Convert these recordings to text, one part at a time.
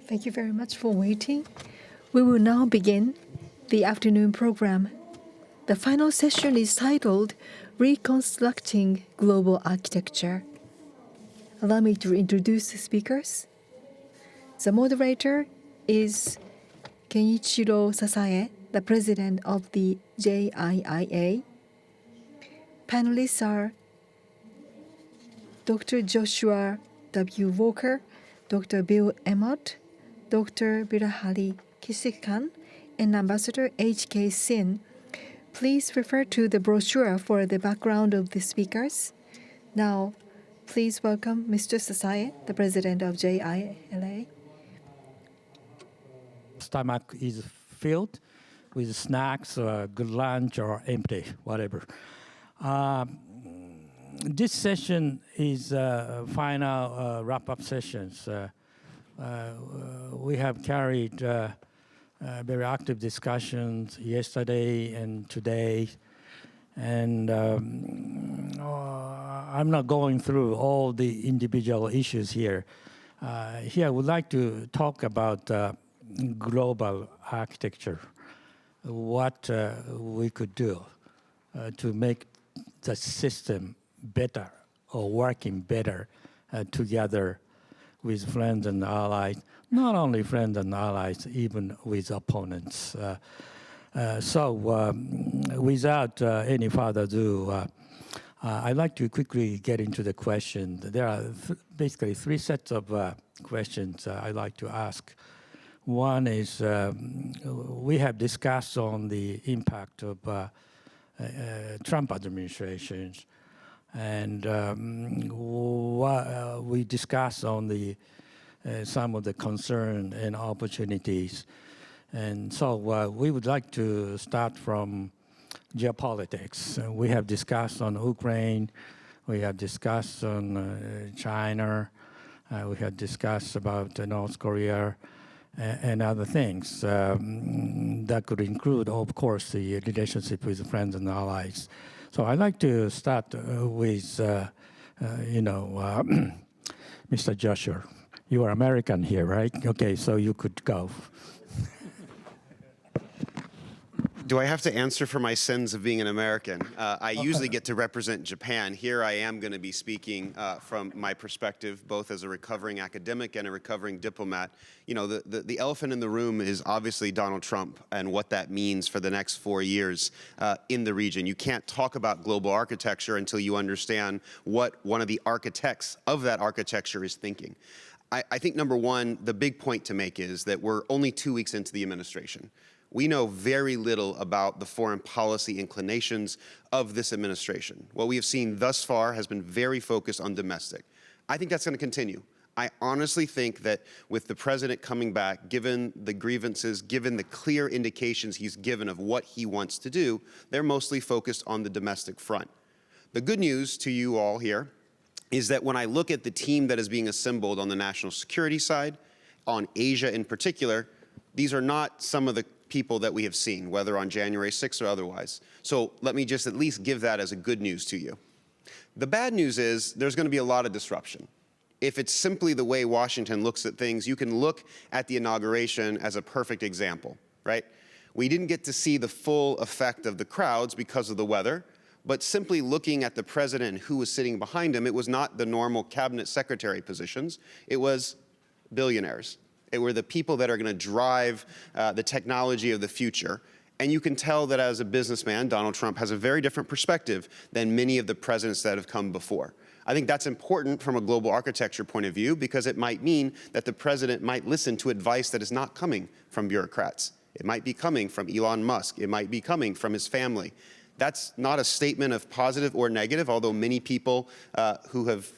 Thank you very much for waiting. We will now begin the afternoon program. The final session is titled Reconstructing Global Architecture. Allow me to introduce the speakers. The moderator is Kenichiro Sasae, the president of the JIIA. Panelists are Dr. Joshua W. Walker, Dr. Bill Emmott, Dr. Birahari Kisikan, and Ambassador H.K. Sin. Please refer to the brochure for the background of the speakers. Now, please welcome Mr. Sasae, the president of JILA. Stomach is filled with snacks, or good lunch, or empty, whatever. This session is final wrap-up sessions. We have carried very active discussions yesterday and today, and I'm not going through all the individual issues here. Here I would like to talk about global architecture, what we could do to make the system better or working better together with friends and allies, not only friends and allies, even with opponents. Without any further ado, I'd like to quickly get into the question. There are basically three sets of questions I'd like to ask. One is we have discussed on the impact of Trump administrations, and we discussed on the some of the concern and opportunities. And so we would like to start from geopolitics. We have discussed on Ukraine, we have discussed on China, we have discussed about North Korea, and other things that could include, of course, the relationship with friends and allies. So I'd like to start with, Mr. Joshua. You are American here, right? Okay, so you could go. Do I have to answer for my sins of being an American? I usually get to represent Japan. Here I am going to be speaking from my perspective, both as a recovering academic and a recovering diplomat. You know, the elephant in the room is obviously Donald Trump and what that means for the next 4 years in the region. You can't talk about global architecture until you understand what one of the architects of that architecture is thinking. I think, number one, the big point to make is that we're only 2 weeks into the administration. We know very little about the foreign policy inclinations of this administration. What we have seen thus far has been very focused on domestic. I think that's going to continue. I honestly think that with the president coming back, given the grievances, given the clear indications he's given of what he wants to do, they're mostly focused on the domestic front. The good news to you all here is that when I look at the team that is being assembled on the national security side, on Asia in particular, these are not some of the people that we have seen, whether on January 6th or otherwise. So let me just at least give that as a good news to you. The bad news is there's going to be a lot of disruption. If it's simply the way Washington looks at things, you can look at the inauguration as a perfect example, right? We didn't get to see the full effect of the crowds because of the weather, but simply looking at the president and who was sitting behind him, it was not the normal cabinet secretary positions. It was billionaires. It were the people that are going to drive the technology of the future. And you can tell that as a businessman, Donald Trump has a very different perspective than many of the presidents that have come before. I think that's important from a global architecture point of view because it might mean that the president might listen to advice that is not coming from bureaucrats. It might be coming from Elon Musk. It might be coming from his family. That's not a statement of positive or negative, although many people who have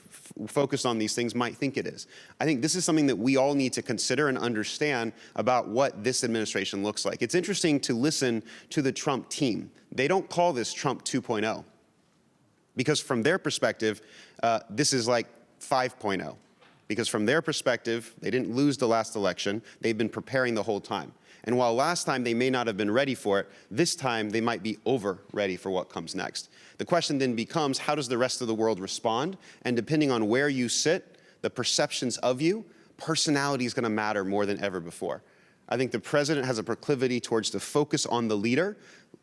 focused on these things might think it is. I think this is something that we all need to consider and understand about what this administration looks like. It's interesting to listen to the Trump team. They don't call this Trump 2.0 because from their perspective, this is like 5.0. Because from their perspective, they didn't lose the last election. They've been preparing the whole time. And while last time they may not have been ready for it, this time they might be over ready for what comes next. The question then becomes, how does the rest of the world respond? And depending on where you sit, the perceptions of you, personality is going to matter more than ever before. I think the president has a proclivity towards the focus on the leader,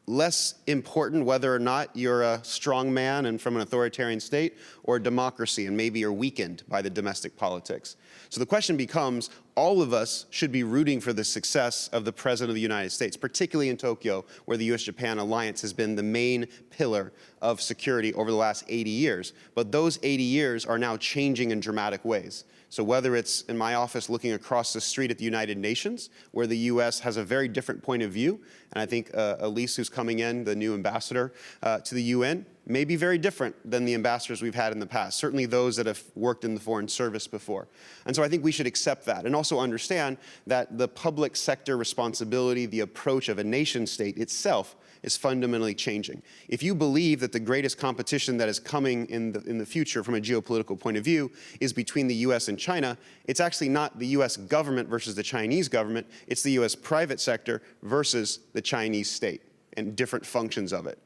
less important whether or not you're a strong man and from an authoritarian state or a democracy, and maybe you're weakened by the domestic politics. So the question becomes, all of us should be rooting for the success of the President of the United States, particularly in Tokyo, where the US-Japan alliance has been the main pillar of security over the last 80 years. But those 80 years are now changing in dramatic ways. So whether it's in my office looking across the street at the United Nations, where the US has a very different point of view, and I think Elise, who's coming in, the new ambassador to the UN, may be very different than the ambassadors we've had in the past, certainly those that have worked in the Foreign Service before. And so I think we should accept that and also understand that the public sector responsibility, the approach of a nation state itself is fundamentally changing. If you believe that the greatest competition that is coming in the future from a geopolitical point of view is between the US and China, it's actually not the US government versus the Chinese government, it's the US private sector versus the Chinese state and different functions of it.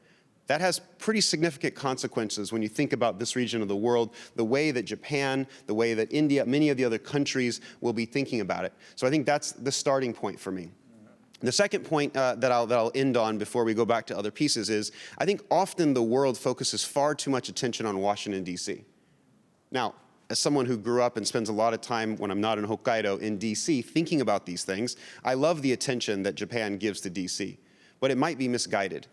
That has pretty significant consequences when you think about this region of the world, the way that Japan, the way that India, many of the other countries will be thinking about it. So I think that's the starting point for me. The second point that I'll end on before we go back to other pieces is, I think often the world focuses far too much attention on Washington, D.C. Now, as someone who grew up and spends a lot of time when I'm not in Hokkaido in D.C. thinking about these things, I love the attention that Japan gives to D.C., but it might be misguided.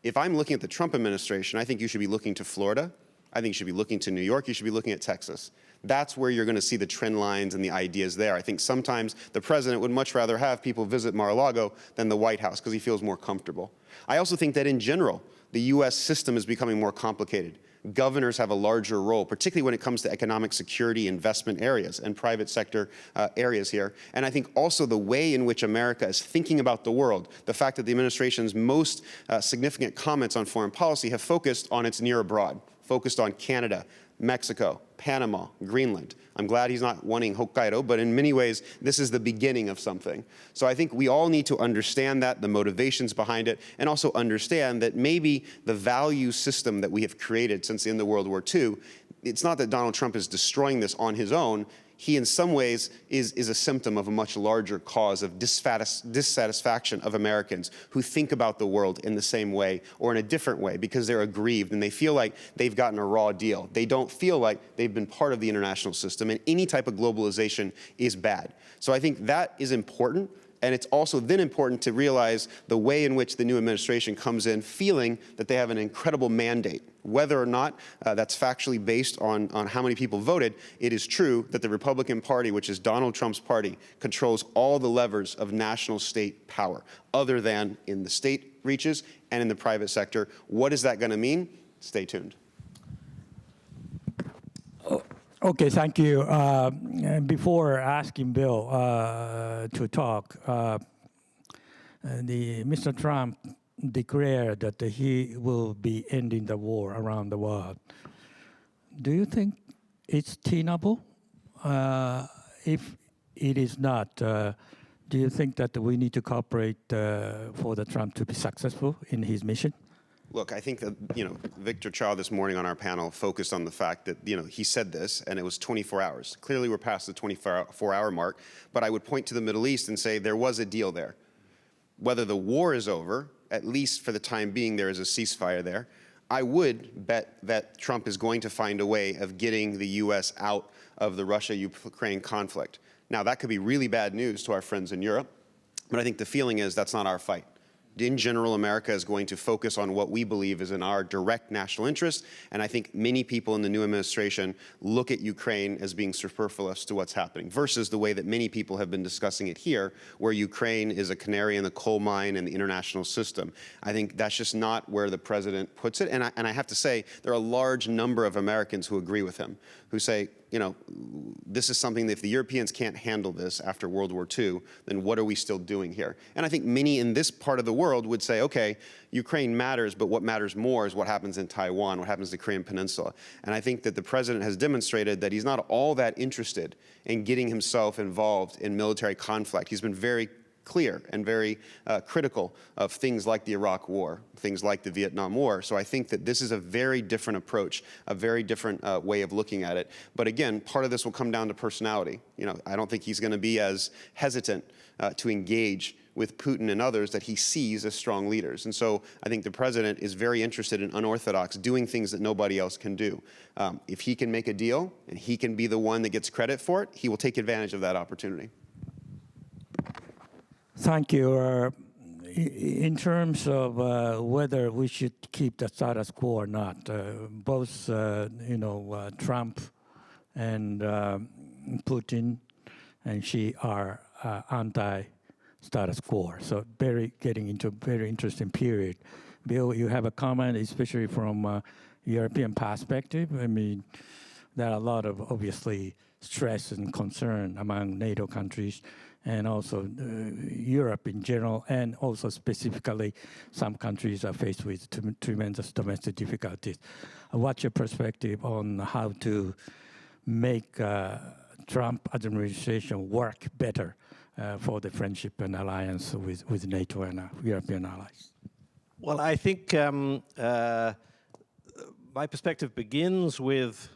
If I'm looking at the Trump administration, I think you should be looking to Florida. I think you should be looking to New York. You should be looking at Texas. That's where you're going to see the trend lines and the ideas there. I think sometimes the president would much rather have people visit Mar-a-Lago than the White House because he feels more comfortable. I also think that in general, the U.S. system is becoming more complicated. Governors have a larger role, particularly when it comes to economic security, investment areas, and private sector areas here. And I think also the way in which America is thinking about the world, the fact that the administration's most significant comments on foreign policy have focused on its near abroad, focused on Canada, Mexico, Panama, Greenland. I'm glad he's not wanting Hokkaido, but in many ways, this is the beginning of something. So I think we all need to understand that, the motivations behind it, and also understand that maybe the value system that we have created since the end of World War II, it's not that Donald Trump is destroying this on his own. He, in some ways, is a symptom of a much larger cause of dissatisfaction of Americans who think about the world in the same way or in a different way because they're aggrieved and they feel like they've gotten a raw deal. They don't feel like they've been part of the international system, and any type of globalization is bad. So I think that is important. And it's also then important to realize the way in which the new administration comes in feeling that they have an incredible mandate. Whether or not that's factually based on how many people voted, it is true that the Republican Party, which is Donald Trump's party, controls all the levers of national state power, other than in the state reaches and in the private sector. What is that going to mean? Stay tuned. Okay, thank you. Before asking Bill to talk, Mr. Trump declared that he will be ending the war around the world. Do you think it's tenable? If it is not, do you think that we need to cooperate for the Trump to be successful in his mission? Look, I think that, Victor Chow this morning on our panel focused on the fact that, he said this and it was 24 hours. Clearly we're past the 24-hour mark, but I would point to the Middle East and say there was a deal there. Whether the war is over, at least for the time being, there is a ceasefire there. I would bet that Trump is going to find a way of getting the U.S. out of the Russia-Ukraine conflict. Now, that could be really bad news to our friends in Europe, but I think the feeling is that's not our fight. In general, America is going to focus on what we believe is in our direct national interest, and I think many people in the new administration look at Ukraine as being superfluous to what's happening, versus the way that many people have been discussing it here, where Ukraine is a canary in the coal mine in the international system. I think that's just not where the president puts it, and I have to say, there are a large number of Americans who agree with him, who say, this is something that if the Europeans can't handle this after World War II, then what are we still doing here? And I think many in this part of the world would say, okay, Ukraine matters, but what matters more is what happens in Taiwan, what happens in the Korean Peninsula. And I think that the president has demonstrated that he's not all that interested in getting himself involved in military conflict. He's been very clear and very critical of things like the Iraq War, things like the Vietnam War. So I think that this is a very different approach, a very different way of looking at it. But again, part of this will come down to personality. You know, I don't think he's going to be as hesitant to engage with Putin and others that he sees as strong leaders. And so I think the president is very interested in unorthodox, doing things that nobody else can do. If he can make a deal and he can be the one that gets credit for it, he will take advantage of that opportunity. Thank you. In terms of whether we should keep the status quo or not, both Trump and Putin and Xi are anti-status quo. So getting into a very interesting period. Bill, you have a comment, especially from a European perspective. I mean, there are a lot of obviously stress and concern among NATO countries, and also Europe in general, and also specifically some countries are faced with tremendous domestic difficulties. What's your perspective on how to make Trump administration work better for the friendship and alliance with NATO and European allies? Well, I think my perspective begins with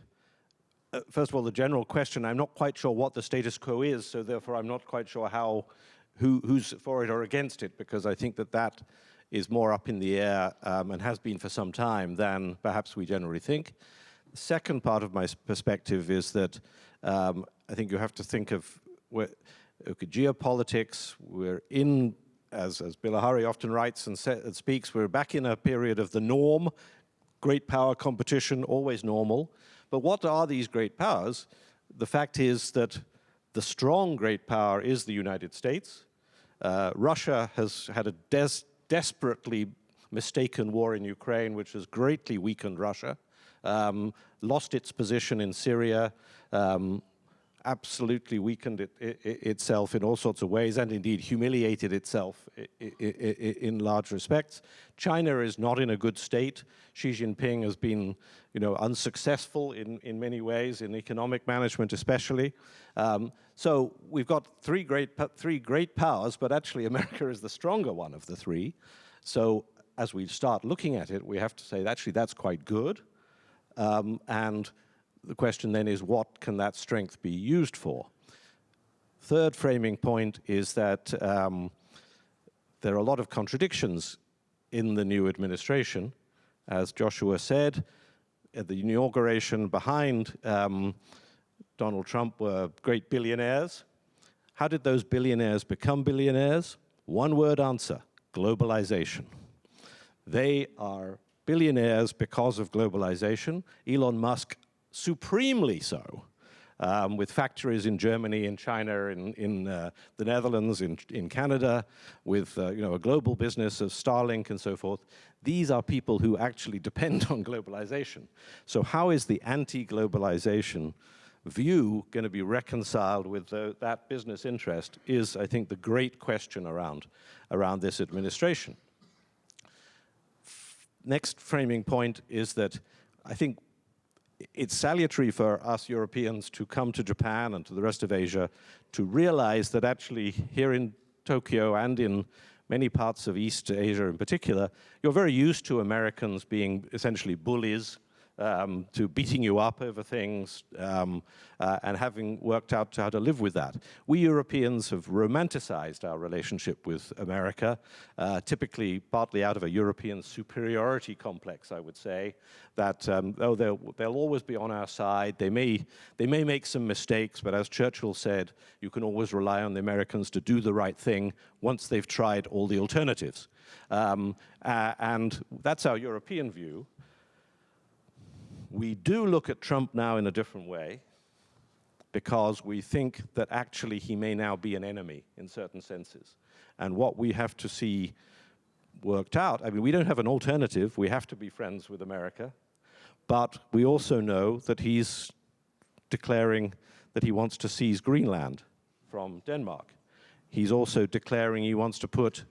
first of all, the general question, I'm not quite sure what the status quo is, so therefore I'm not quite sure who's for it or against it, because I think that is more up in the air and has been for some time than perhaps we generally think. The second part of my perspective is that I think you have to think of geopolitics. We're in, as Bilahari often writes and speaks, we're back in a period of the norm, great power competition, always normal. But what are these great powers? The fact is that the strong great power is the United States. Russia has had a desperately mistaken war in Ukraine, which has greatly weakened Russia, lost its position in Syria, absolutely weakened itself in all sorts of ways, and indeed humiliated itself in large respects. China is not in a good state. Xi Jinping has been, unsuccessful in many ways, in economic management especially. So we've got three great powers, but actually America is the stronger one of the three. So as we start looking at it, we have to say, actually, that's quite good. And the question then is, what can that strength be used for? Third framing point is that there are a lot of contradictions in the new administration. As Joshua said, at the inauguration behind Donald Trump were great billionaires. How did those billionaires become billionaires? One-word answer: globalization. They are billionaires because of globalization. Elon Musk supremely so, with factories in Germany, in China, in the Netherlands, in Canada, with a global business of Starlink and so forth. These are people who actually depend on globalization. So how is the anti-globalization view going to be reconciled with that business interest is, I think, the great question around this administration. Next framing point is that I think it's salutary for us Europeans to come to Japan and to the rest of Asia to realize that actually here in Tokyo and in many parts of East Asia in particular, you're very used to Americans being essentially bullies, to beating you up over things, and having worked out how to live with that. We Europeans have romanticized our relationship with America, typically partly out of a European superiority complex, I would say, that they'll always be on our side. They may make some mistakes, but as Churchill said, you can always rely on the Americans to do the right thing once they've tried all the alternatives. And that's our European view. We do look at Trump now in a different way because we think that actually he may now be an enemy in certain senses. And what we have to see worked out, I mean, we don't have an alternative. We have to be friends with America. But we also know that he's declaring that he wants to seize Greenland from Denmark. He's also declaring he wants to put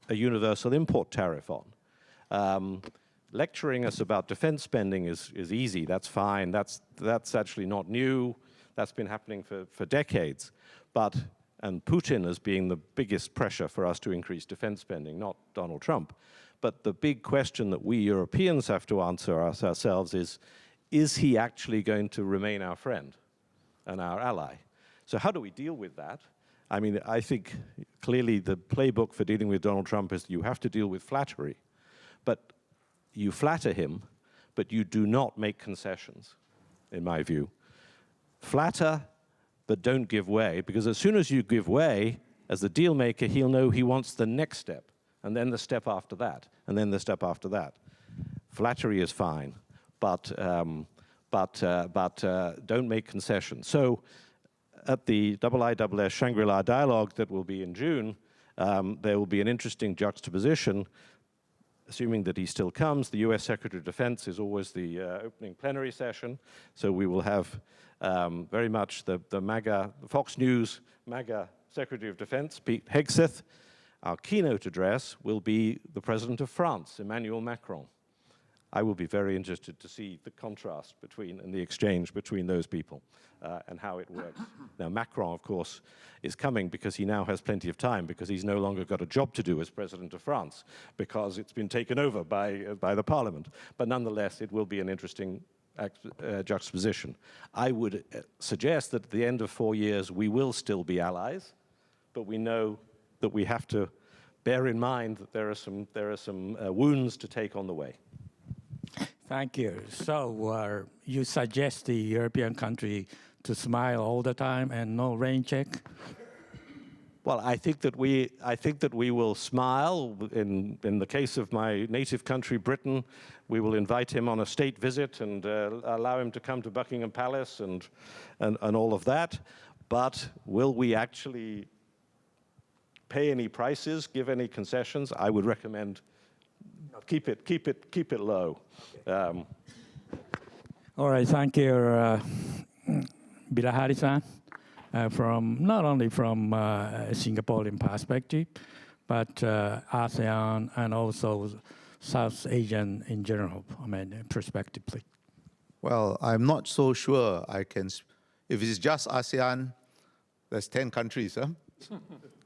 a universal import tariff on. Lecturing us about defense spending is easy. That's fine. That's actually not new. That's been happening for decades. But and Putin as being the biggest pressure for us to increase defense spending, not Donald Trump. But the big question that we Europeans have to answer ourselves is he actually going to remain our friend and our ally? So how do we deal with that? I mean, I think clearly the playbook for dealing with Donald Trump is you have to deal with flattery. But you flatter him, but you do not make concessions, in my view. Flatter, but don't give way, because as soon as you give way, as the deal maker, he'll know he wants the next step, and then the step after that, and then the step after that. Flattery is fine, but don't make concessions. So at the IISS Shangri-La dialogue that will be in June, there will be an interesting juxtaposition. Assuming that he still comes, the US Secretary of Defense is always the opening plenary session, so we will have very much the MAGA, Fox News MAGA Secretary of Defense, Pete Hegseth. Our keynote address will be the President of France, Emmanuel Macron. I will be very interested to see the contrast between and the exchange between those people and how it works. Now, Macron, of course, is coming because he now has plenty of time, because he's no longer got a job to do as President of France, because it's been taken over by the Parliament. But nonetheless, it will be an interesting juxtaposition. I would suggest that at the end of 4 years, we will still be allies, but we know that we have to bear in mind that there are some wounds to take on the way. Thank you. So you suggest the European country to smile all the time and no rain check? Well, I think that we will smile. In the case of my native country, Britain, we will invite him on a state visit and allow him to come to Buckingham Palace and all of that. But will we actually pay any prices, give any concessions? I would recommend keep it low. All right, thank you, Bilahari-san, from not only from a Singaporean perspective, but ASEAN and also South Asian in general, perspective, please. Well, I'm not so sure I can. If it's just ASEAN, there's 10 countries, huh?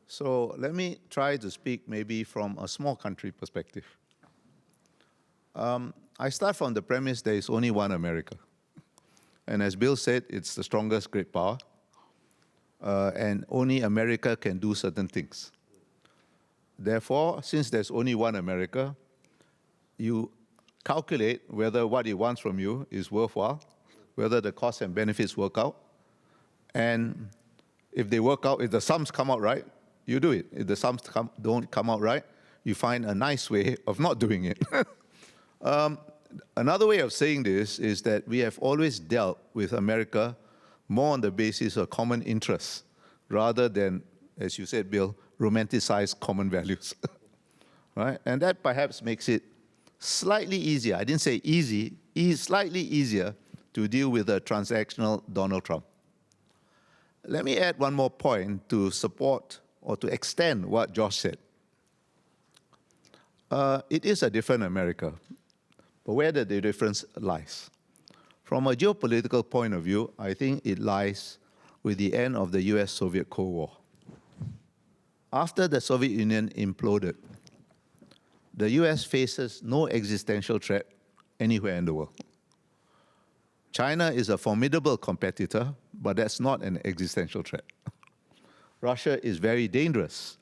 So let me try to speak maybe from a small country perspective. I start from the premise there is only one America. And as Bill said, it's the strongest great power. And only America can do certain things. Therefore, since there's only one America, you calculate whether what it wants from you is worthwhile, whether the costs and benefits work out. And if they work out, if the sums come out right, you do it. If the sums don't come out right, you find a nice way of not doing it. Another way of saying this is that we have always dealt with America more on the basis of common interests rather than, as you said, Bill, romanticized common values. Right? And that perhaps makes it slightly easier. I didn't say easy, slightly easier to deal with a transactional Donald Trump. Let me add one more point to support or to extend what Josh said. It is a different America. But where the difference lies? From a geopolitical point of view, I think it lies with the end of the US-Soviet Cold War. After the Soviet Union imploded, the US faces no existential threat anywhere in the world. China is a formidable competitor, but that's not an existential threat. Russia is very dangerous,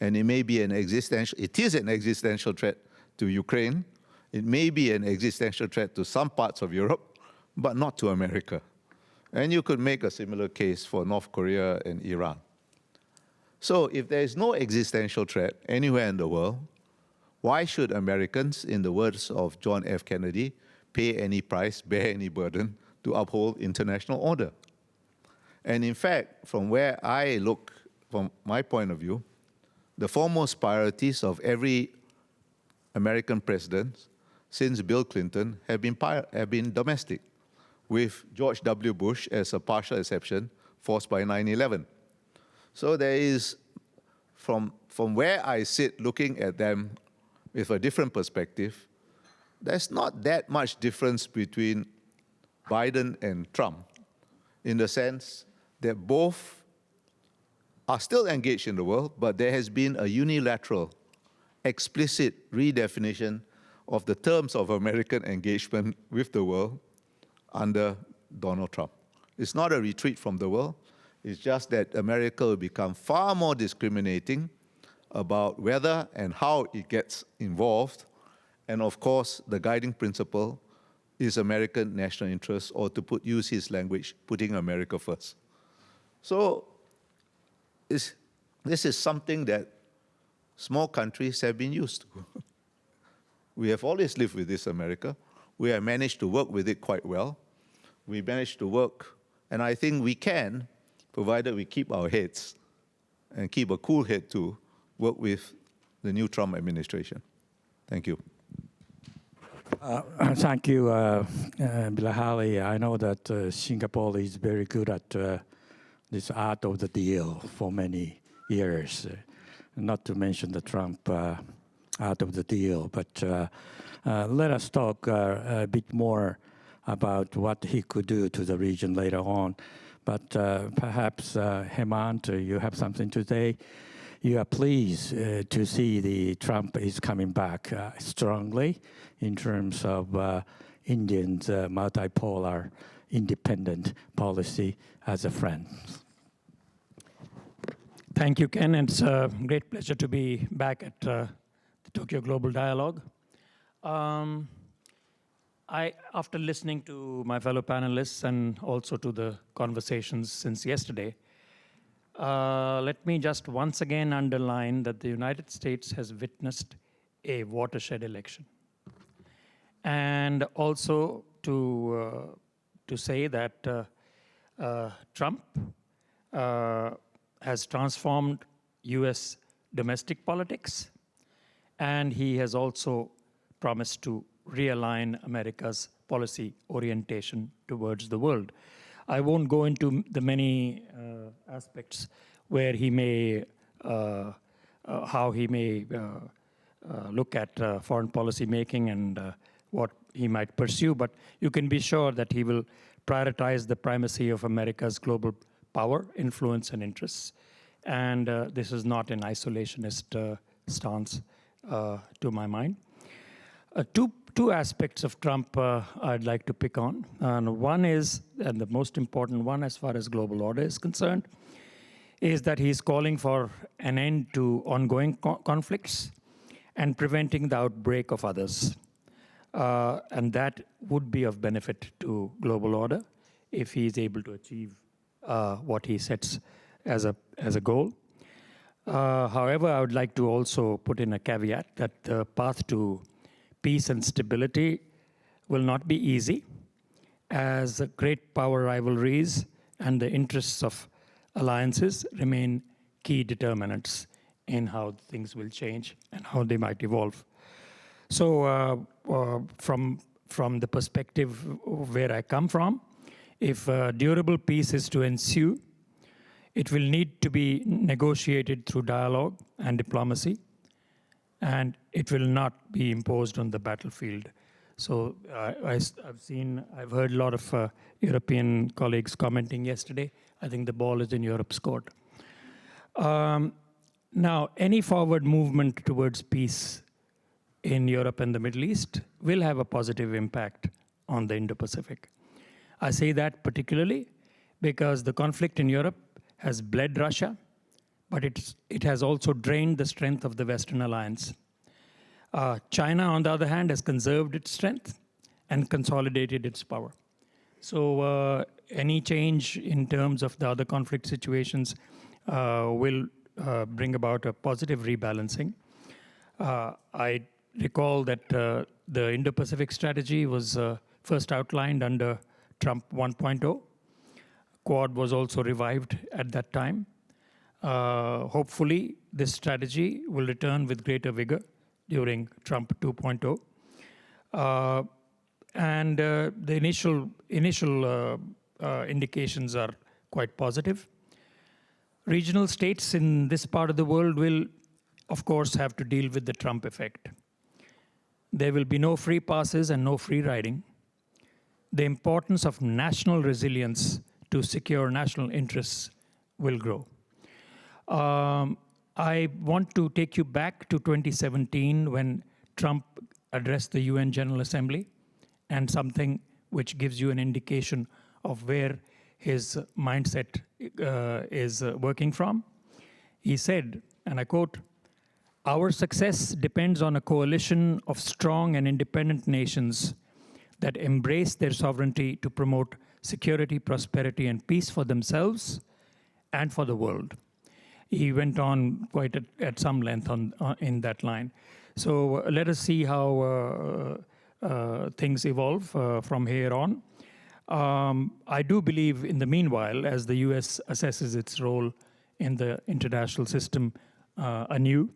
and it is an existential threat to Ukraine. It may be an existential threat to some parts of Europe, but not to America. And you could make a similar case for North Korea and Iran. So if there is no existential threat anywhere in the world, why should Americans, in the words of John F. Kennedy, pay any price, bear any burden to uphold international order? And in fact, from where I look, from my point of view, the foremost priorities of every American president since Bill Clinton have been domestic, with George W. Bush as a partial exception forced by 9/11. So there is, from where I sit looking at them with a different perspective, there's not that much difference between Biden and Trump in the sense that both are still engaged in the world, but there has been a unilateral, explicit redefinition of the terms of American engagement with the world under Donald Trump. It's not a retreat from the world. It's just that America will become far more discriminating about whether and how it gets involved. And of course, the guiding principle is American national interest, or to use his language, putting America first. So this is something that small countries have been used to. We have always lived with this America. We have managed to work with it quite well. We managed to work, and I think we can, provided we keep our heads and keep a cool head to work with the new Trump administration. Thank you. Thank you, Bilahari. I know that Singapore is very good at this art of the deal for many years, not to mention the Trump art of the deal. But let us talk a bit more about what he could do to the region later on. But perhaps, Hemant, you have something to say. You are pleased to see the Trump is coming back strongly in terms of Indians' multipolar, independent policy as a friend. Thank you, Ken. It's a great pleasure to be back at the Tokyo Global Dialogue. After listening to my fellow panelists and also to the conversations since yesterday, let me just once again underline that the United States has witnessed a watershed election. And also to say that Trump has transformed US domestic politics, and he has also promised to realign America's policy orientation towards the world. I won't go into the many aspects where he may, how he may look at foreign policy making and what he might pursue, but you can be sure that he will prioritize the primacy of America's global power, influence, and interests. And this is not an isolationist stance to my mind. Two aspects of Trump I'd like to pick on. And one is, and the most important one as far as global order is concerned, is that he's calling for an end to ongoing conflicts and preventing the outbreak of others. And that would be of benefit to global order if he is able to achieve what he sets as a goal. However, I would like to also put in a caveat that the path to peace and stability will not be easy, as the great power rivalries and the interests of alliances remain key determinants in how things will change and how they might evolve. So from the perspective of where I come from, if durable peace is to ensue, it will need to be negotiated through dialogue and diplomacy, and it will not be imposed on the battlefield. So I've heard a lot of European colleagues commenting yesterday. I think the ball is in Europe's court. Now, any forward movement towards peace in Europe and the Middle East will have a positive impact on the Indo-Pacific. I say that particularly because the conflict in Europe has bled Russia, but it has also drained the strength of the Western alliance. China, on the other hand, has conserved its strength and consolidated its power. So any change in terms of the other conflict situations will bring about a positive rebalancing. I recall that the Indo-Pacific strategy was first outlined under Trump 1.0. Quad was also revived at that time. Hopefully, this strategy will return with greater vigor during Trump 2.0. And the initial indications are quite positive. Regional states in this part of the world will, of course, have to deal with the Trump effect. There will be no free passes and no free riding. The importance of national resilience to secure national interests will grow. I want to take you back to 2017 when Trump addressed the UN General Assembly, and something which gives you an indication of where his mindset is working from. He said, and I quote, "Our success depends on a coalition of strong and independent nations that embrace their sovereignty to promote security, prosperity, and peace for themselves and for the world." He went on quite at some length in that line. So let us see how things evolve from here on. I do believe in the meanwhile, as the US assesses its role in the international system anew,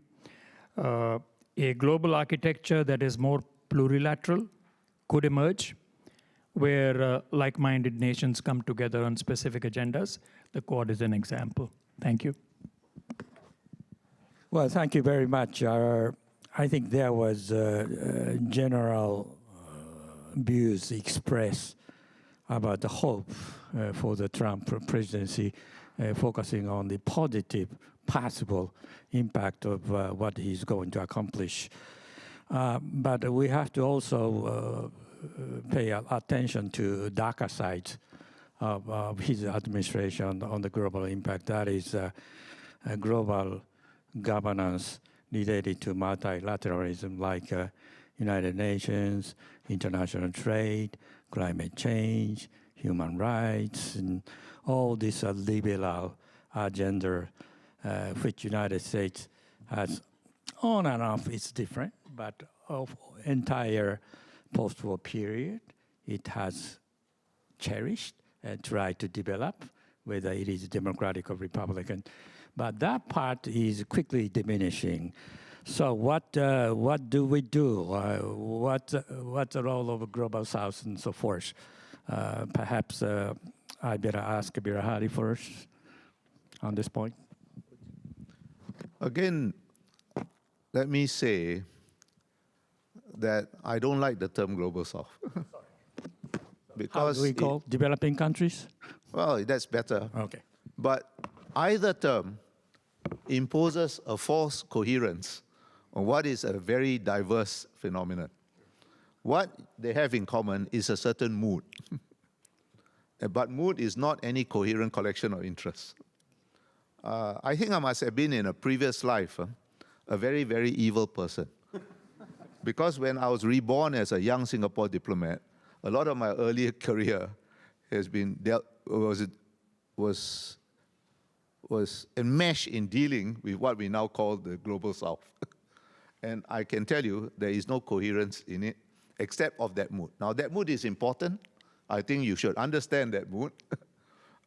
a global architecture that is more plurilateral could emerge, where like-minded nations come together on specific agendas. The Quad is an example. Thank you. Well, thank you very much. I think there was general views expressed about the hope for the Trump presidency, focusing on the positive possible impact of what he's going to accomplish. But we have to also pay attention to darker sides of his administration on the global impact. That is global governance related to multilateralism, like United Nations, international trade, climate change, human rights, and all this liberal agenda, which United States has on and off. It's different, but of entire post-war period, it has cherished and tried to develop, whether it is Democratic or Republican. But that part is quickly diminishing. So what do we do? What's the role of Global South and so forth? Perhaps I better ask Birahari first on this point. Again, let me say that I don't like the term Global South. Because how do we call developing countries? Well, that's better. Okay. But either term imposes a false coherence on what is a very diverse phenomenon. What they have in common is a certain mood. But mood is not any coherent collection of interests. I think I must have been in a previous life a very, very evil person. Because when I was reborn as a young Singapore diplomat, a lot of my earlier career has been was enmeshed in dealing with what we now call the Global South. And I can tell you there is no coherence in it except of that mood. Now, that mood is important. I think you should understand that mood.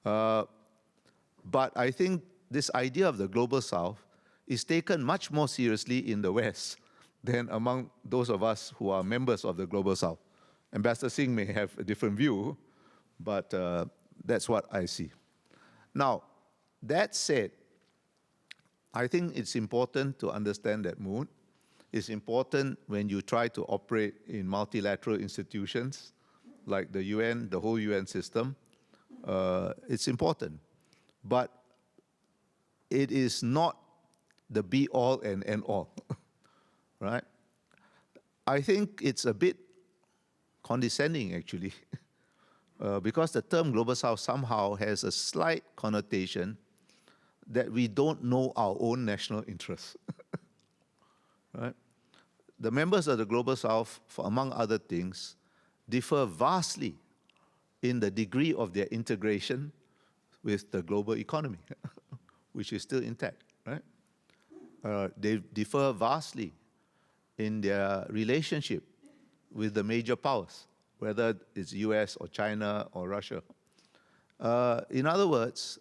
But I think this idea of the Global South is taken much more seriously in the West than among those of us who are members of the Global South. Ambassador Singh may have a different view, but that's what I see. Now, that said, I think it's important to understand that mood. It's important when you try to operate in multilateral institutions like the UN, the whole UN system. It's important. But it is not the be-all and end-all, right? I think it's a bit condescending, actually, because the term Global South somehow has a slight connotation that we don't know our own national interests, right? The members of the Global South, among other things, differ vastly in the degree of their integration with the global economy, which is still intact, right? They differ vastly in their relationship with the major powers, whether it's US or China or Russia. In other words,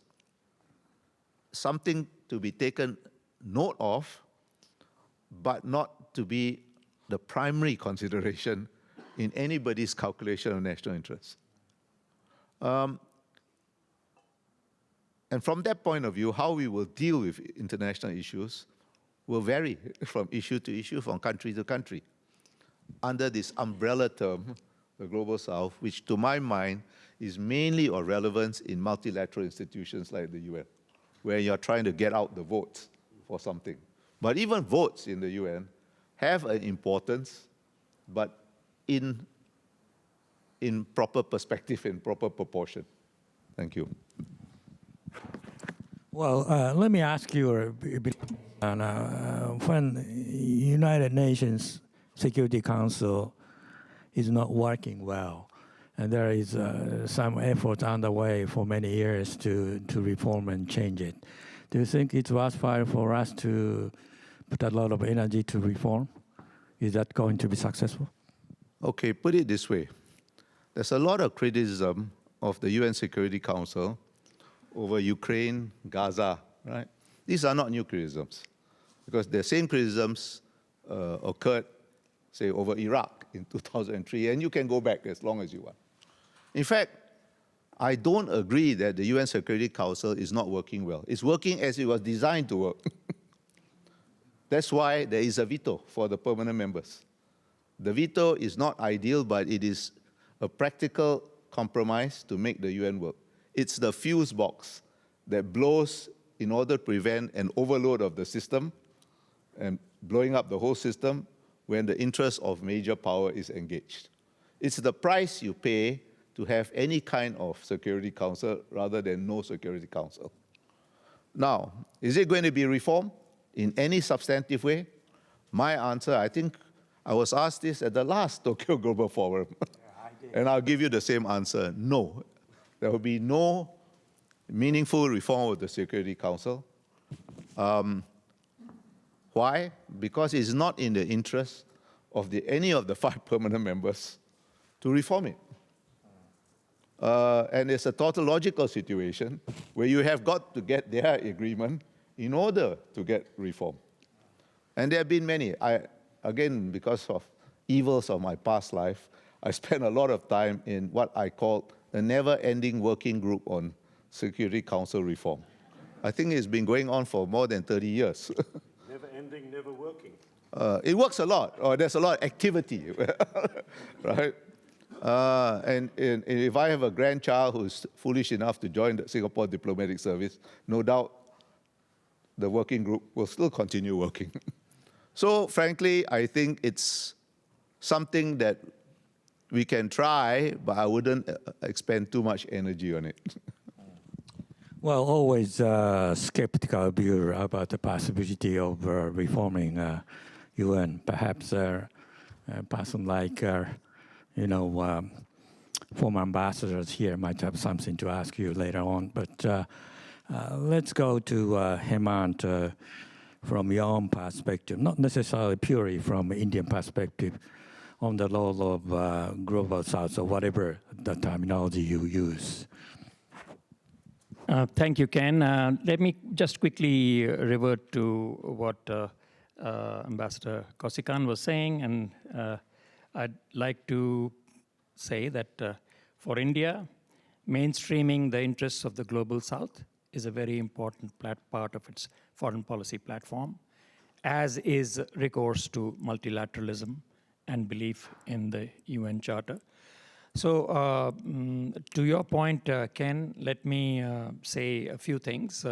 something to be taken note of, but not to be the primary consideration in anybody's calculation of national interest. And from that point of view, how we will deal with international issues will vary from issue to issue, from country to country, under this umbrella term, the Global South, which to my mind is mainly of relevance in multilateral institutions like the UN, where you're trying to get out the votes for something. But even votes in the UN have an importance, but in proper perspective, in proper proportion. Thank you. Well, let me ask you a bit. When United Nations Security Council is not working well, and there is some effort underway for many years to reform and change it, do you think it's worthwhile for us to put a lot of energy to reform? Is that going to be successful? Okay, put it this way. There's a lot of criticism of the UN Security Council over Ukraine, Gaza, right? These are not new criticisms, because the same criticisms occurred, say, over Iraq in 2003, and you can go back as long as you want. In fact, I don't agree that the UN Security Council is not working well. It's working as it was designed to work. That's why there is a veto for the permanent members. The veto is not ideal, but it is a practical compromise to make the UN work. It's the fuse box that blows in order to prevent an overload of the system and blowing up the whole system when the interest of major power is engaged. It's the price you pay to have any kind of Security Council rather than no Security Council. Now, is it going to be reformed in any substantive way? My answer, I think I was asked this at the last Tokyo Global Forum, and I'll give you the same answer, no. There will be no meaningful reform of the Security Council. Why? Because it's not in the interest of any of the 5 permanent members to reform it. And it's a tautological situation where you have got to get their agreement in order to get reform. And there have been many. Again, because of evils of my past life, I spent a lot of time in what I call a never-ending working group on Security Council reform. I think it's been going on for more than 30 years. Never ending, never working. It works a lot, or there's a lot of activity, right? And if I have a grandchild who's foolish enough to join the Singapore Diplomatic Service, no doubt the working group will still continue working. So frankly, I think it's something that we can try, but I wouldn't expend too much energy on it. Well, always skeptical view about the possibility of reforming UN. Perhaps a person like, former ambassadors here might have something to ask you later on. But let's go to Hemant from your own perspective, not necessarily purely from Indian perspective, on the role of Global South, or whatever the terminology you use. Thank you, Ken. Let me just quickly revert to what Ambassador Kausikan was saying, and I'd like to say that for India, mainstreaming the interests of the Global South is a very important part of its foreign policy platform, as is recourse to multilateralism and belief in the UN Charter. So to your point, Ken, let me say a few things.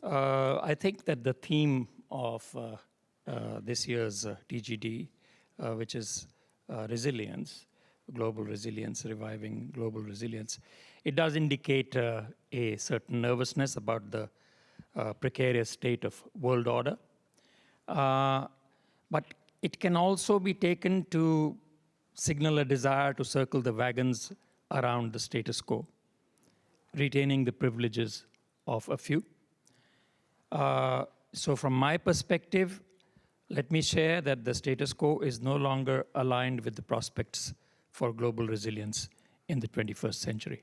I think that the theme of this year's TGD, which is resilience, global resilience, reviving global resilience, it does indicate a certain nervousness about the precarious state of world order. But it can also be taken to signal a desire to circle the wagons around the status quo, retaining the privileges of a few. So from my perspective, let me share that the status quo is no longer aligned with the prospects for global resilience in the 21st century.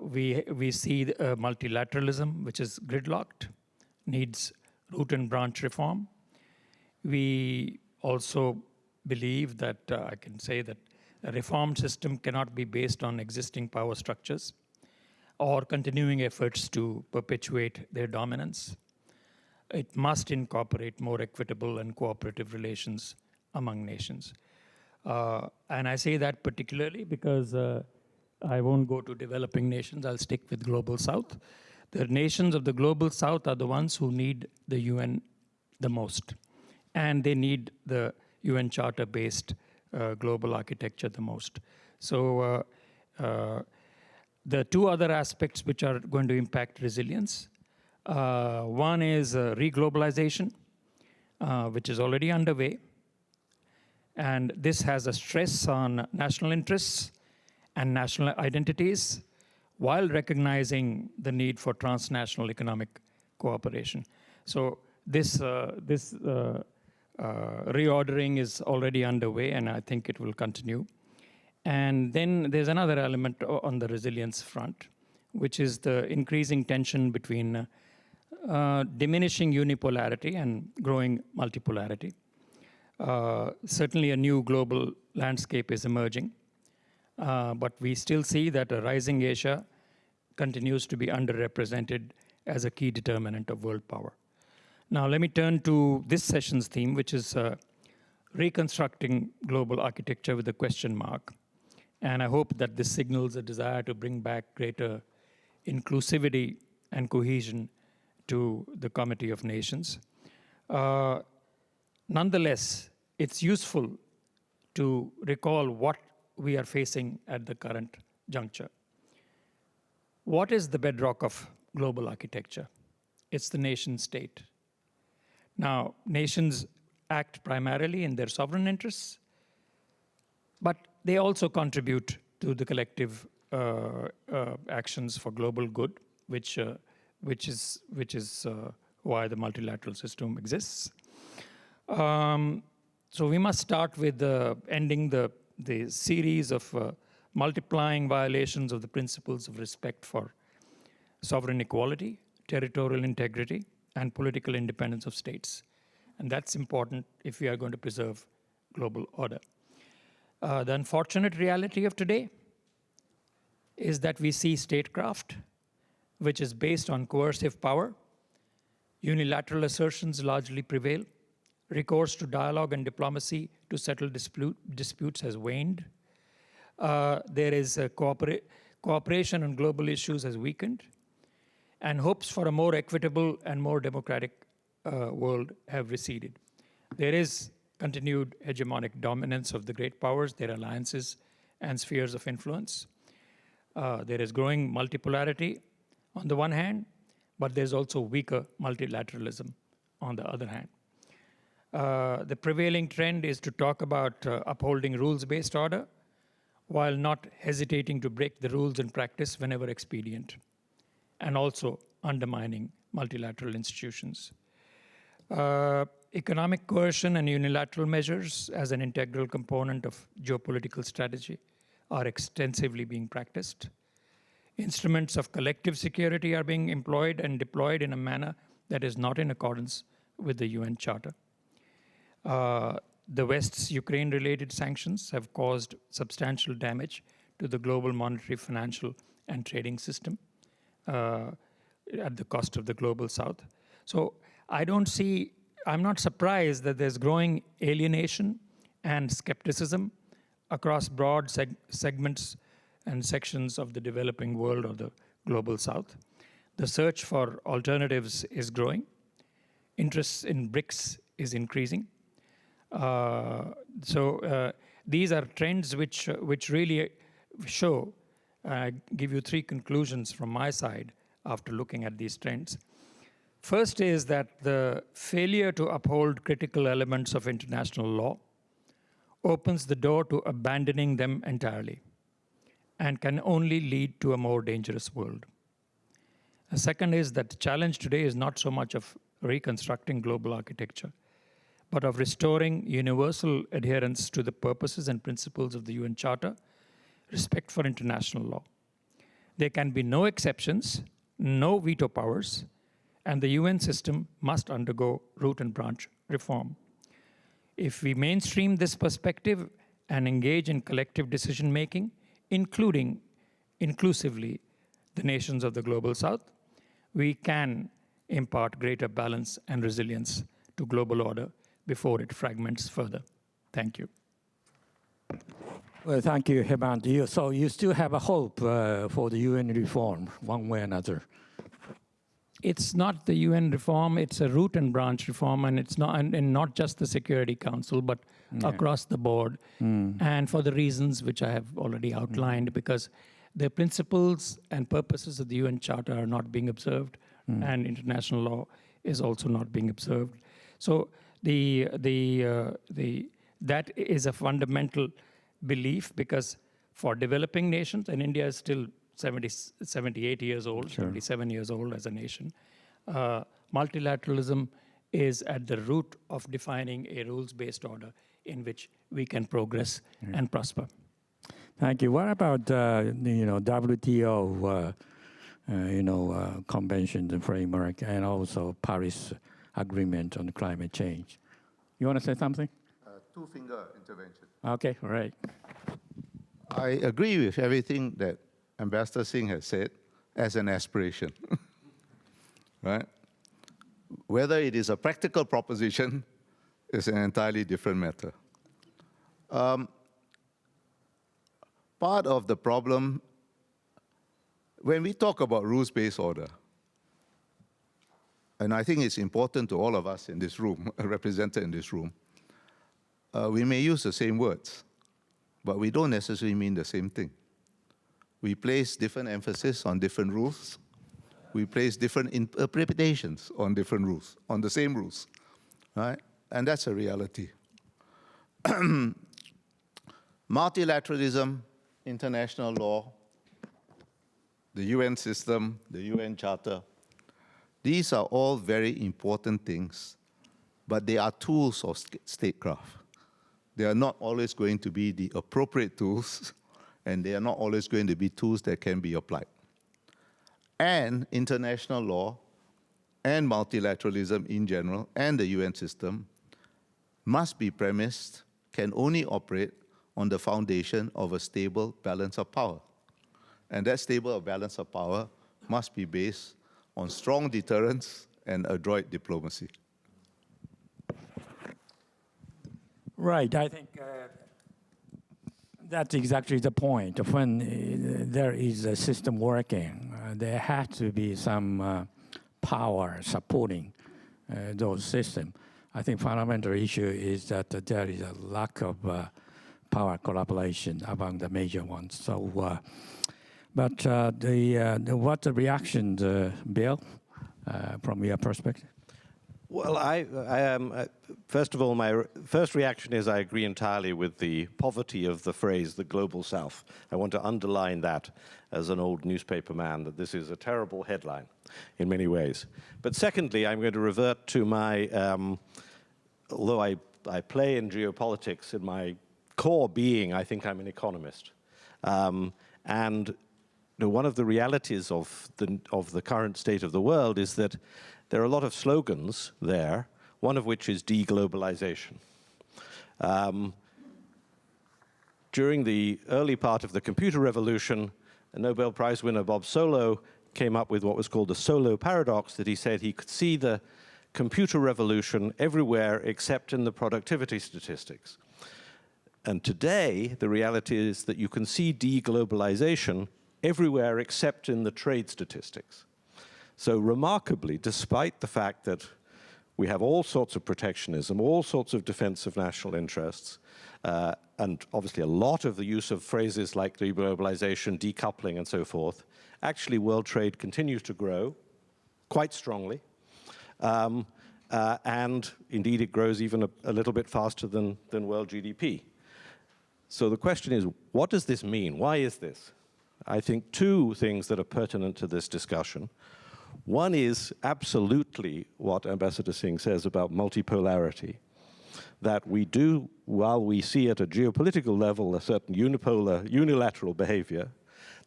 We see multilateralism, which is gridlocked, needs root and branch reform. We also believe that I can say that a reformed system cannot be based on existing power structures or continuing efforts to perpetuate their dominance. It must incorporate more equitable and cooperative relations among nations. And I say that particularly because I won't go to developing nations, I'll stick with Global South. the nations of the global south are the ones who need the UN the most. And they need the UN Charter-based global architecture the most. So the two other aspects which are going to impact resilience, one is reglobalization, which is already underway. And this has a stress on national interests and national identities, while recognizing the need for transnational economic cooperation. So this reordering is already underway, and I think it will continue. And then there's another element on the resilience front, which is the increasing tension between diminishing unipolarity and growing multipolarity. Certainly a new global landscape is emerging, but we still see that a rising Asia continues to be underrepresented as a key determinant of world power. Now let me turn to this session's theme, which is reconstructing global architecture with a question mark. And I hope that this signals a desire to bring back greater inclusivity and cohesion to the Committee of Nations. Nonetheless, it's useful to recall what we are facing at the current juncture. What is the bedrock of global architecture? It's the nation state. Now, nations act primarily in their sovereign interests, but they also contribute to the collective actions for global good, which is why the multilateral system exists. So we must start with ending the series of multiplying violations of the principles of respect for sovereign equality, territorial integrity, and political independence of states. And that's important if we are going to preserve global order. The unfortunate reality of today is that we see statecraft, which is based on coercive power. Unilateral assertions largely prevail. Recourse to dialogue and diplomacy to settle disputes has waned. There is cooperation on global issues has weakened, and hopes for a more equitable and more democratic world have receded. There is continued hegemonic dominance of the great powers, their alliances, and spheres of influence. There is growing multipolarity on the one hand, but there's also weaker multilateralism on the other hand. The prevailing trend is to talk about upholding rules-based order while not hesitating to break the rules in practice whenever expedient, and also undermining multilateral institutions. Economic coercion and unilateral measures as an integral component of geopolitical strategy are extensively being practiced. Instruments of collective security are being employed and deployed in a manner that is not in accordance with the UN Charter. The West's Ukraine-related sanctions have caused substantial damage to the global monetary, financial, and trading system at the cost of the global South. So I'm not surprised that there's growing alienation and skepticism across broad segments and sections of the developing world or the global South. The search for alternatives is growing. Interest in BRICS is increasing. These are trends which really show, give you three conclusions from my side after looking at these trends. First is that the failure to uphold critical elements of international law opens the door to abandoning them entirely and can only lead to a more dangerous world. The second is that the challenge today is not so much of reconstructing global architecture, but of restoring universal adherence to the purposes and principles of the UN Charter, respect for international law. There can be no exceptions, no veto powers, and the UN system must undergo root and branch reform. If we mainstream this perspective and engage in collective decision-making, including inclusively the nations of the Global South, we can impart greater balance and resilience to global order before it fragments further. Thank you. Well, thank you, Hemant. So you still have a hope for the UN reform, one way or another? it's not the UN reform, it's a root and branch reform, and it's not, and not just the Security Council, but across the board. And for the reasons which I have already outlined, because the principles and purposes of the UN Charter are not being observed, and international law is also not being observed. So that is a fundamental belief, because for developing nations, and India is still 78 years old, 77 years old as a nation, multilateralism is at the root of defining a rules-based order in which we can progress and prosper. Thank you. What about WTO, convention, the framework, and also Paris Agreement on climate change? You want to say something? Two-finger intervention. Okay, all right. I agree with everything that Ambassador Singh has said as an aspiration, right? Whether it is a practical proposition is an entirely different matter. Part of the problem, when we talk about rules-based order, and I think it's important to all of us in this room, represented in this room, we may use the same words, but we don't necessarily mean the same thing. We place different emphasis on different rules. We place different interpretations on different rules, on the same rules, right? And that's a reality. Multilateralism, international law, the UN system, the UN Charter, these are all very important things, but they are tools of statecraft. They are not always going to be the appropriate tools, and they are not always going to be tools that can be applied. And international law and multilateralism in general and the UN system must be premised, can only operate on the foundation of a stable balance of power. And that stable balance of power must be based on strong deterrence and adroit diplomacy. Right, I think that's exactly the point. When there is a system working, there has to be some power supporting those systems. I think fundamental issue is that there is a lack of power collaboration among the major ones. So, what's the reaction, Bill, from your perspective? Well, first of all, my first reaction is I agree entirely with the poverty of the phrase, the global south. I want to underline that as an old newspaper man, that this is a terrible headline in many ways. But secondly, I'm going to revert to my, although I play in geopolitics, in my core being, I think I'm an economist. And one of the realities of the current state of the world is that there are a lot of slogans there, one of which is deglobalization. During the early part of the computer revolution, a Nobel Prize winner, Bob Solow, came up with what was called the Solow paradox, that he said he could see the computer revolution everywhere except in the productivity statistics. And today, the reality is that you can see deglobalization everywhere except in the trade statistics. So remarkably, despite the fact that we have all sorts of protectionism, all sorts of defense of national interests, and obviously a lot of the use of phrases like deglobalization, decoupling, and so forth, actually world trade continues to grow quite strongly. And indeed, it grows even a little bit faster than world GDP. So the question is, what does this mean? Why is this? I think two things that are pertinent to this discussion. One is absolutely what Ambassador Singh says about multipolarity, that we do, while we see at a geopolitical level a certain unilateral behavior,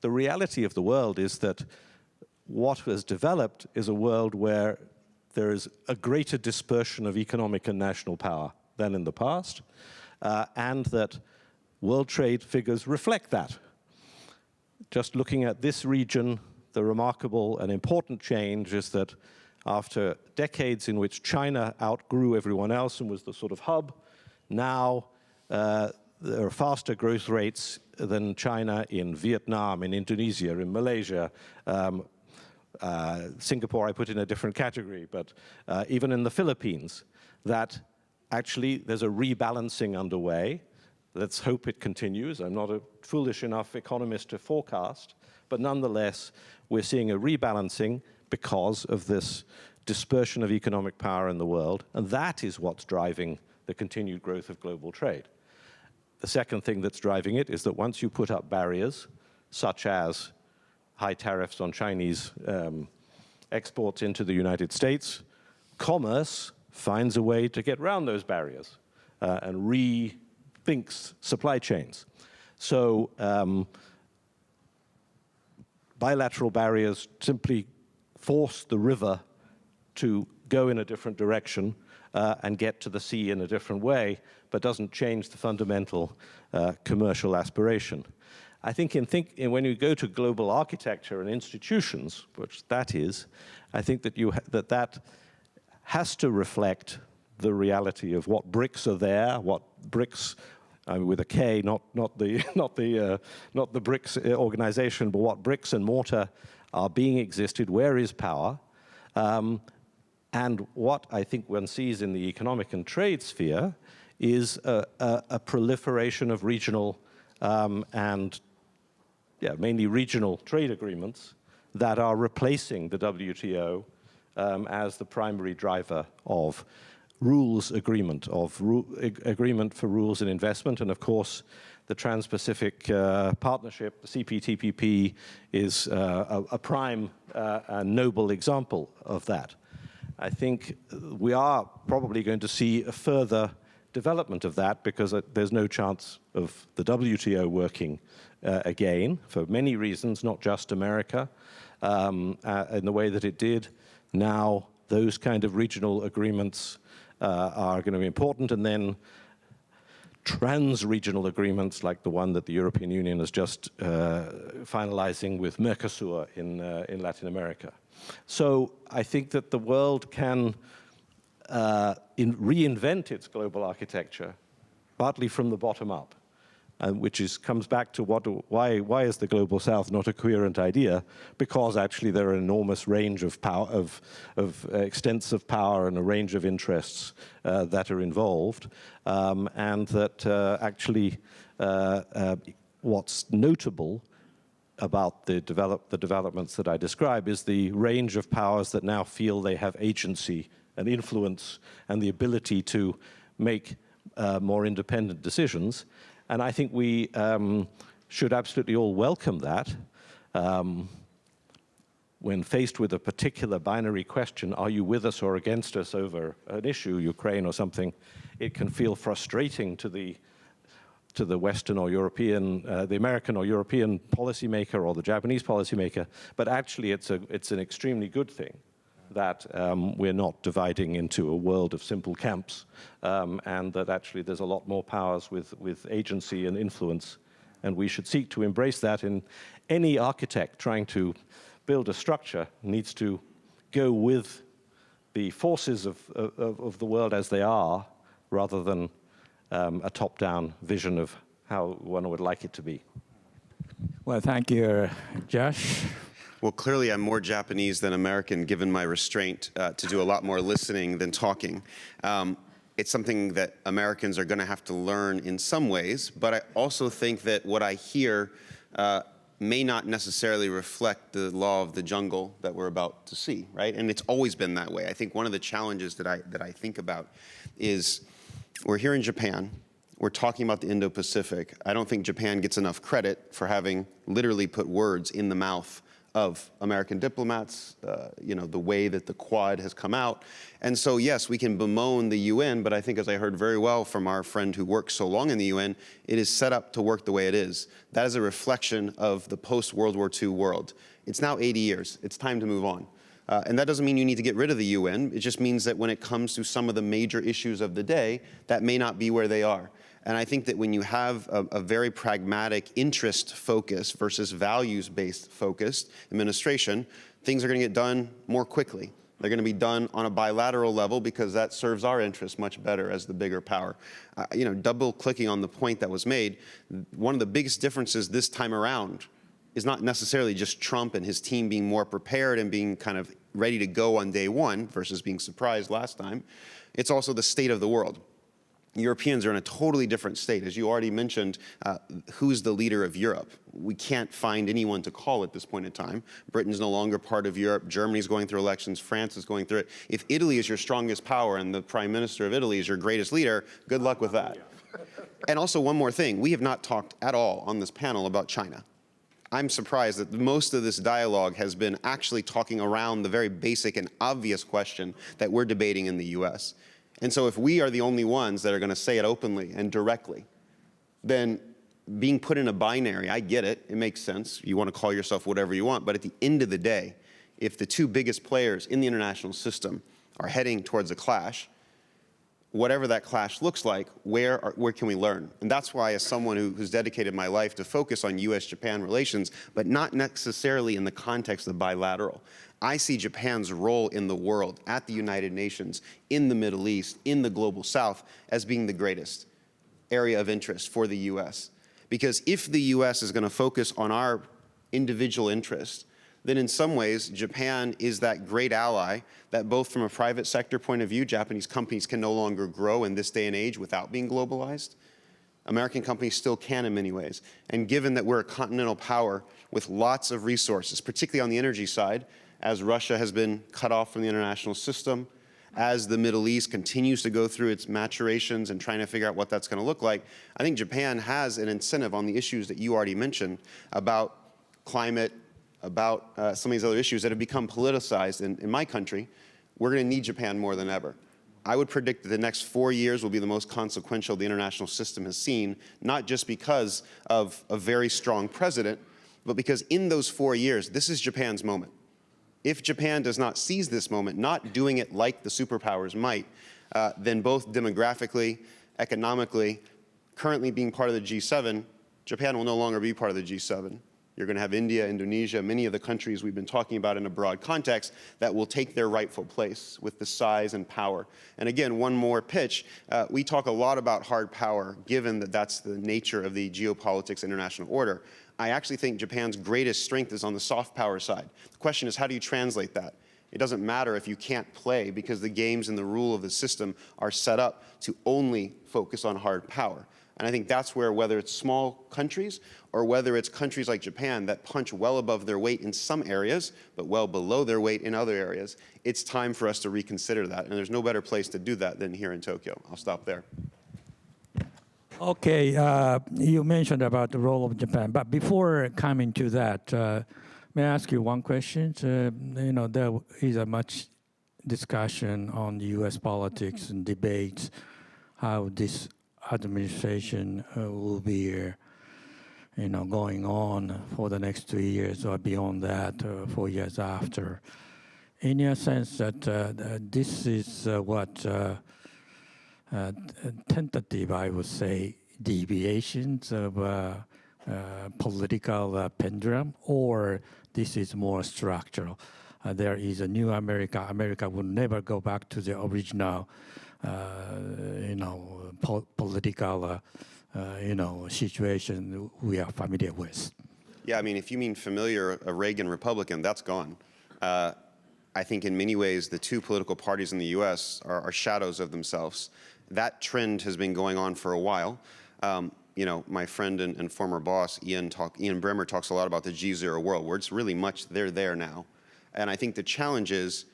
the reality of the world is that what has developed is a world where there is a greater dispersion of economic and national power than in the past, and that world trade figures reflect that. Just looking at this region, the remarkable and important change is that after decades in which China outgrew everyone else and was the sort of hub, now there are faster growth rates than China in Vietnam, in Indonesia, in Malaysia, Singapore I put in a different category, but even in the Philippines, that actually there's a rebalancing underway. Let's hope it continues. I'm not a foolish enough economist to forecast, but nonetheless, we're seeing a rebalancing because of this dispersion of economic power in the world, and that is what's driving the continued growth of global trade. The second thing that's driving it is that once you put up barriers, such as high tariffs on Chinese exports into the United States, commerce finds a way to get around those barriers and rethinks supply chains. So bilateral barriers simply force the river to go in a different direction and get to the sea in a different way, but doesn't change the fundamental commercial aspiration. I think when you go to global architecture and institutions, which that is, I think that that has to reflect the reality of what bricks are there, what bricks, with a K, not the BRICS organization, but what bricks and mortar are being existed, where is power, and what I think one sees in the economic and trade sphere is a proliferation of regional mainly regional trade agreements that are replacing the WTO as the primary driver of rules agreement, agreement for rules and investment. And of course, the Trans-Pacific Partnership, the CPTPP, is a prime and noble example of that. I think we are probably going to see a further development of that because there's no chance of the WTO working again for many reasons, not just America, in the way that it did. Now, those kind of regional agreements are going to be important, and then trans-regional agreements like the one that the European Union is just finalizing with Mercosur in Latin America. So I think that the world can reinvent its global architecture, partly from the bottom up, which comes back to why is the Global South not a coherent idea? Because actually there are an enormous range of power, of extensive power and a range of interests that are involved, and that actually what's notable about the developments that I describe is the range of powers that now feel they have agency and influence and the ability to make more independent decisions. And I think we should absolutely all welcome that. When faced with a particular binary question, are you with us or against us over an issue, Ukraine or something, it can feel frustrating to the Western or European, the American or European policymaker or the Japanese policymaker, but actually it's an extremely good thing that we're not dividing into a world of simple camps, and that actually there's a lot more powers with agency and influence, and we should seek to embrace that. In any architect trying to build a structure needs to go with the forces of the world as they are, rather than a top-down vision of how one would like it to be. Well, thank you, Josh. Well, clearly I'm more Japanese than American, given my restraint to do a lot more listening than talking. It's something that Americans are going to have to learn in some ways, but I also think that what I hear may not necessarily reflect the law of the jungle that we're about to see, right? And it's always been that way. I think one of the challenges that I think about is we're here in Japan. We're talking about the Indo-Pacific. I don't think Japan gets enough credit for having literally put words in the mouth of American diplomats, the way that the Quad has come out. And so, yes, we can bemoan the UN, but I think, as I heard very well from our friend who worked so long in the UN, it is set up to work the way it is. That is a reflection of the post-World War II world. It's now 80 years. It's time to move on. And that doesn't mean you need to get rid of the UN. It just means that when it comes to some of the major issues of the day, that may not be where they are. And I think that when you have a very pragmatic interest focus versus values-based focused administration, things are going to get done more quickly. They're going to be done on a bilateral level because that serves our interests much better as the bigger power. Double clicking on the point that was made, one of the biggest differences this time around is not necessarily just Trump and his team being more prepared and being kind of ready to go on day one versus being surprised last time. It's also the state of the world. Europeans are in a totally different state. As you already mentioned, who's the leader of Europe? We can't find anyone to call at this point in time. Britain's no longer part of Europe. Germany's going through elections. France is going through it. If Italy is your strongest power and the prime minister of Italy is your greatest leader, good luck with that. And also one more thing, we have not talked at all on this panel about China. I'm surprised that most of this dialogue has been actually talking around the very basic and obvious question that we're debating in the US. And so if we are the only ones that are going to say it openly and directly, then being put in a binary, I get it, it makes sense. You want to call yourself whatever you want, but at the end of the day, if the two biggest players in the international system are heading towards a clash, whatever that clash looks like, where can we learn? And that's why, as someone who's dedicated my life to focus on US-Japan relations, but not necessarily in the context of bilateral, I see Japan's role in the world, at the United Nations, in the Middle East, in the global South, as being the greatest area of interest for the US. Because if the US is going to focus on our individual interests, then in some ways, Japan is that great ally that both from a private sector point of view, Japanese companies can no longer grow in this day and age without being globalized. American companies still can in many ways. And given that we're a continental power with lots of resources, particularly on the energy side, as Russia has been cut off from the international system, as the Middle East continues to go through its maturations and trying to figure out what that's going to look like, I think Japan has an incentive on the issues that you already mentioned about climate, about some of these other issues that have become politicized in my country. We're going to need Japan more than ever. I would predict that the next 4 years will be the most consequential the international system has seen, not just because of a very strong president, but because in those 4 years, this is Japan's moment. If Japan does not seize this moment, not doing it like the superpowers might, then both demographically, economically, currently being part of the G7, Japan will no longer be part of the G7. You're going to have India, Indonesia, many of the countries we've been talking about in a broad context that will take their rightful place with the size and power. And again, one more pitch. We talk a lot about hard power, given that that's the nature of the geopolitics international order. I actually think Japan's greatest strength is on the soft power side. The question is, how do you translate that? It doesn't matter if you can't play, because the games and the rule of the system are set up to only focus on hard power. And I think that's where, whether it's small countries or whether it's countries like Japan that punch well above their weight in some areas, but well below their weight in other areas, it's time for us to reconsider that. And there's no better place to do that than here in Tokyo. I'll stop there. Okay, you mentioned about the role of Japan, but before coming to that, may I ask you one question? There is a much discussion on the U.S. politics and debates, how this administration will be, going on for the next 2 years or beyond that, 4 years after. In your sense that this is tentative, I would say, deviations of political pendulum, or this is more structural? There is a new America. America will never go back to the original, political, situation we are familiar with. Yeah, I mean, if you mean familiar, a Reagan Republican, that's gone. I think in many ways, the two political parties in the U.S. are shadows of themselves. That trend has been going on for a while. My friend and former boss, Ian Bremmer, talks a lot about the G0 world, where it's really much they're there now. And I think the challenge is,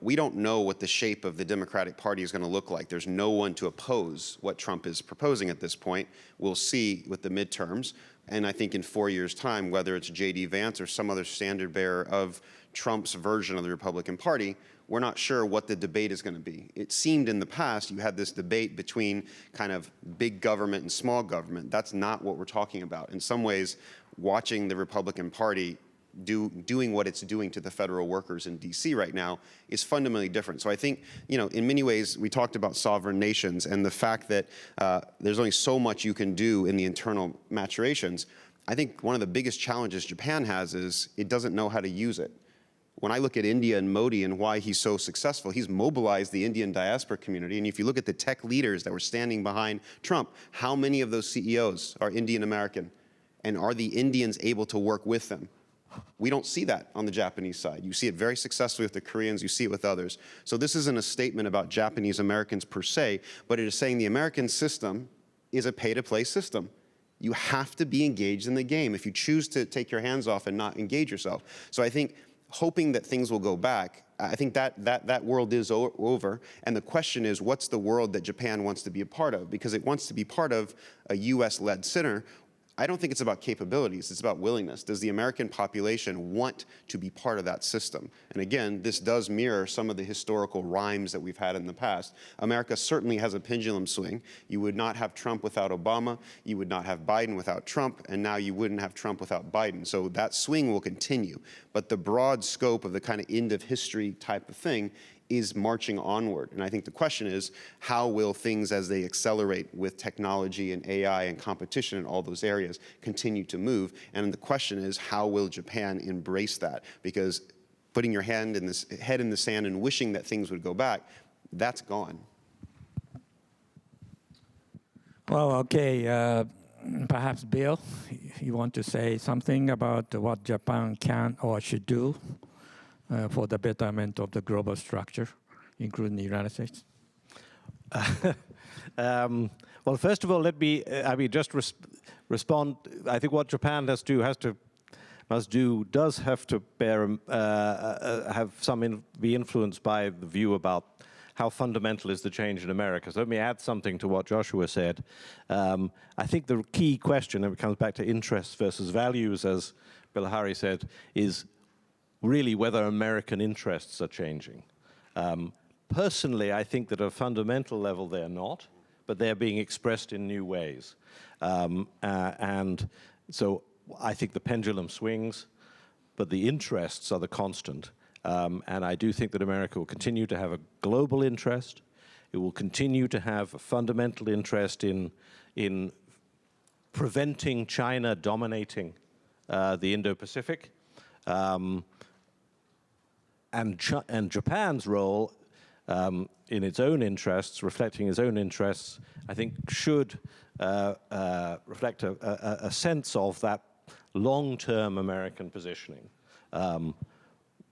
we don't know what the shape of the Democratic Party is going to look like. There's no one to oppose what Trump is proposing at this point. We'll see with the midterms. And I think in 4 years' time, whether it's J.D. Vance or some other standard bearer of Trump's version of the Republican Party, we're not sure what the debate is going to be. It seemed in the past you had this debate between kind of big government and small government. That's not what we're talking about. In some ways, watching the Republican Party doing what it's doing to the federal workers in D.C. right now is fundamentally different. So I think, in many ways, we talked about sovereign nations and the fact that there's only so much you can do in the internal maturations. I think one of the biggest challenges Japan has is it doesn't know how to use it. When I look at India and Modi and why he's so successful, he's mobilized the Indian diaspora community. And if you look at the tech leaders that were standing behind Trump, how many of those CEOs are Indian American? And are the Indians able to work with them? We don't see that on the Japanese side. You see it very successfully with the Koreans, you see it with others. So this isn't a statement about Japanese Americans per se, but it is saying the American system is a pay-to-play system. You have to be engaged in the game if you choose to take your hands off and not engage yourself. So I think hoping that things will go back, I think that world is over. And the question is, what's the world that Japan wants to be a part of? Because it wants to be part of a US-led center. I don't think it's about capabilities, it's about willingness. Does the American population want to be part of that system? And again, this does mirror some of the historical rhymes that we've had in the past. America certainly has a pendulum swing. You would not have Trump without Obama, you would not have Biden without Trump, and now you wouldn't have Trump without Biden. So that swing will continue. But the broad scope of the kind of end of history type of thing is marching onward. And I think the question is, how will things as they accelerate with technology and AI and competition in all those areas continue to move? And the question is, how will Japan embrace that? Because putting your head in the sand and wishing that things would go back, that's gone. Well, okay, perhaps Bill, you want to say something about what Japan can or should do for the betterment of the global structure, including the United States? Well, first of all, let me just respond. I think what Japan does have to be influenced by the view about how fundamental is the change in America. So let me add something to what Joshua said. I think the key question, and it comes back to interests versus values, as Bilahari said, is really whether American interests are changing. Personally, I think that at a fundamental level they're not, but they're being expressed in new ways. And so I think the pendulum swings, but the interests are the constant. And I do think that America will continue to have a global interest. It will continue to have a fundamental interest in preventing China dominating the Indo-Pacific. And Japan's role in its own interests, reflecting its own interests, I think should reflect a sense of that long-term American positioning.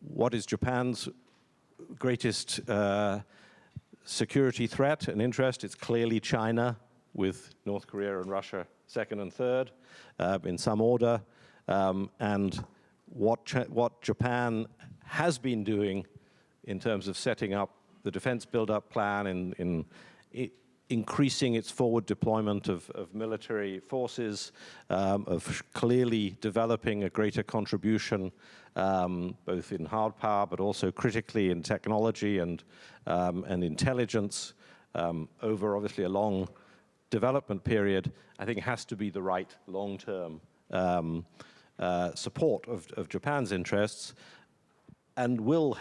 What is Japan's greatest security threat and interest? It's clearly China, with North Korea and Russia second and third in some order. And what Japan has been doing in terms of setting up the defense build-up plan, in increasing its forward deployment of military forces, of clearly developing a greater contribution, both in hard power, but also critically in technology and intelligence, over obviously a long development period, I think has to be the right long-term support of Japan's interests, and will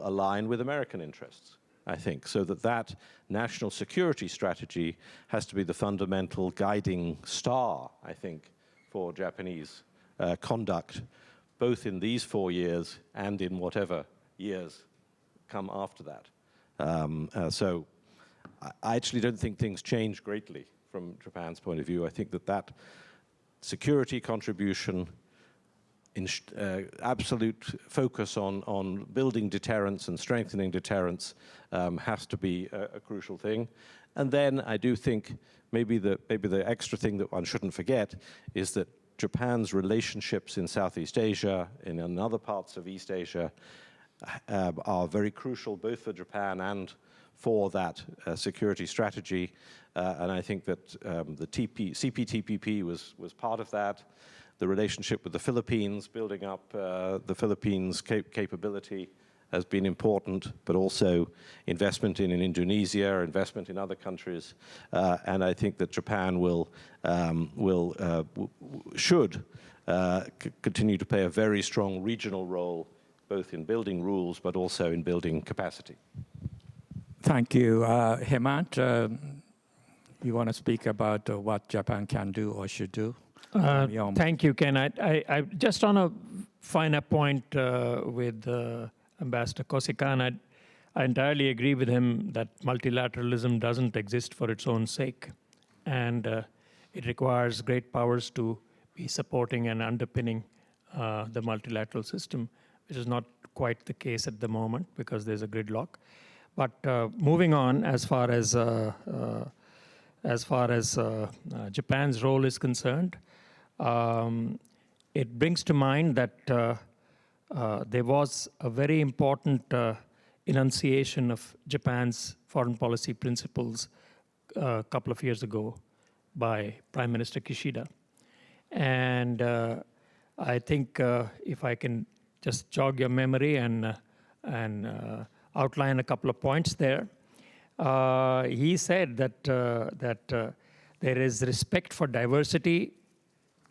align with American interests, I think, so that national security strategy has to be the fundamental guiding star, I think, for Japanese conduct, both in these 4 years and in whatever years come after that. So I actually don't think things change greatly from Japan's point of view. I think that security contribution, absolute focus on building deterrence and strengthening deterrence has to be a crucial thing. And then I do think maybe the extra thing that one shouldn't forget is that Japan's relationships in Southeast Asia and in other parts of East Asia are very crucial, both for Japan and for that security strategy. And I think that the CPTPP was part of that. The relationship with the Philippines, building up the Philippines' capability has been important, but also investment in Indonesia, investment in other countries. And I think that Japan should continue to play a very strong regional role, both in building rules, but also in building capacity. Thank you. Hemant, you want to speak about what Japan can do or should do? Thank you, Ken. I just on a finer point with Ambassador Kosikan, I entirely agree with him that multilateralism doesn't exist for its own sake. And it requires great powers to be supporting and underpinning the multilateral system, which is not quite the case at the moment because there's a gridlock. But moving on, as far as Japan's role is concerned, it brings to mind that there was a very important enunciation of Japan's foreign policy principles a couple of years ago by Prime Minister Kishida. And I think if I can just jog your memory and outline a couple of points there, he said that there is respect for diversity,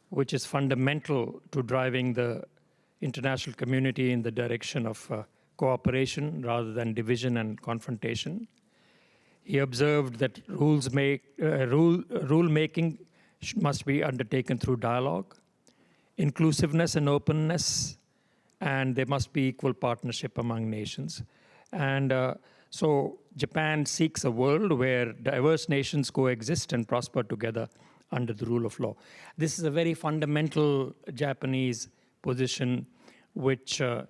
which is fundamental to driving the international community in the direction of cooperation rather than division and confrontation. He observed that rule-making must be undertaken through dialogue, inclusiveness and openness, and there must be equal partnership among nations. And so Japan seeks a world where diverse nations coexist and prosper together under the rule of law. This is a very fundamental Japanese position, which I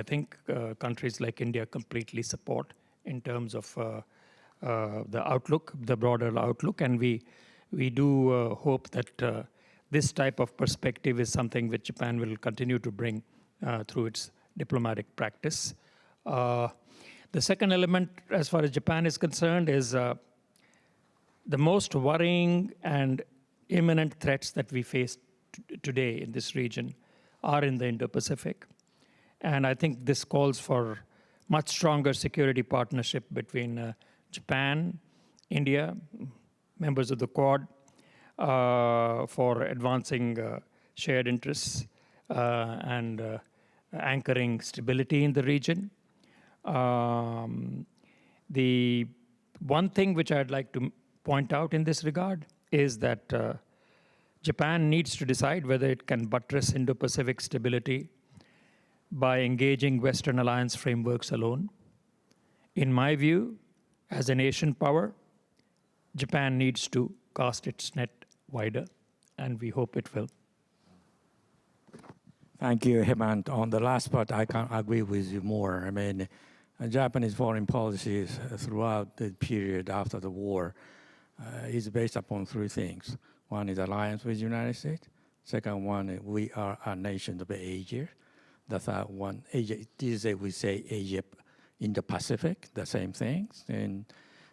think countries like India completely support in terms of the outlook, the broader outlook, and we do hope that this type of perspective is something which Japan will continue to bring through its diplomatic practice. The second element, as far as Japan is concerned, is the most worrying and imminent threats that we face today in this region are in the Indo-Pacific. And I think this calls for much stronger security partnership between Japan, India, members of the Quad, for advancing shared interests and anchoring stability in the region. The one thing which I'd like to point out in this regard is that Japan needs to decide whether it can buttress Indo-Pacific stability by engaging Western alliance frameworks alone. In my view, as a nation power, Japan needs to cast its net wider, and we hope it will. Thank you, Hemant. On the last part, I can't agree with you more. I mean, Japanese foreign policy throughout the period after the war is based upon three things. One is alliance with the United States. Second one, we are a nation of Asia. The third one, Asia, we say Asia in the Pacific, the same things. And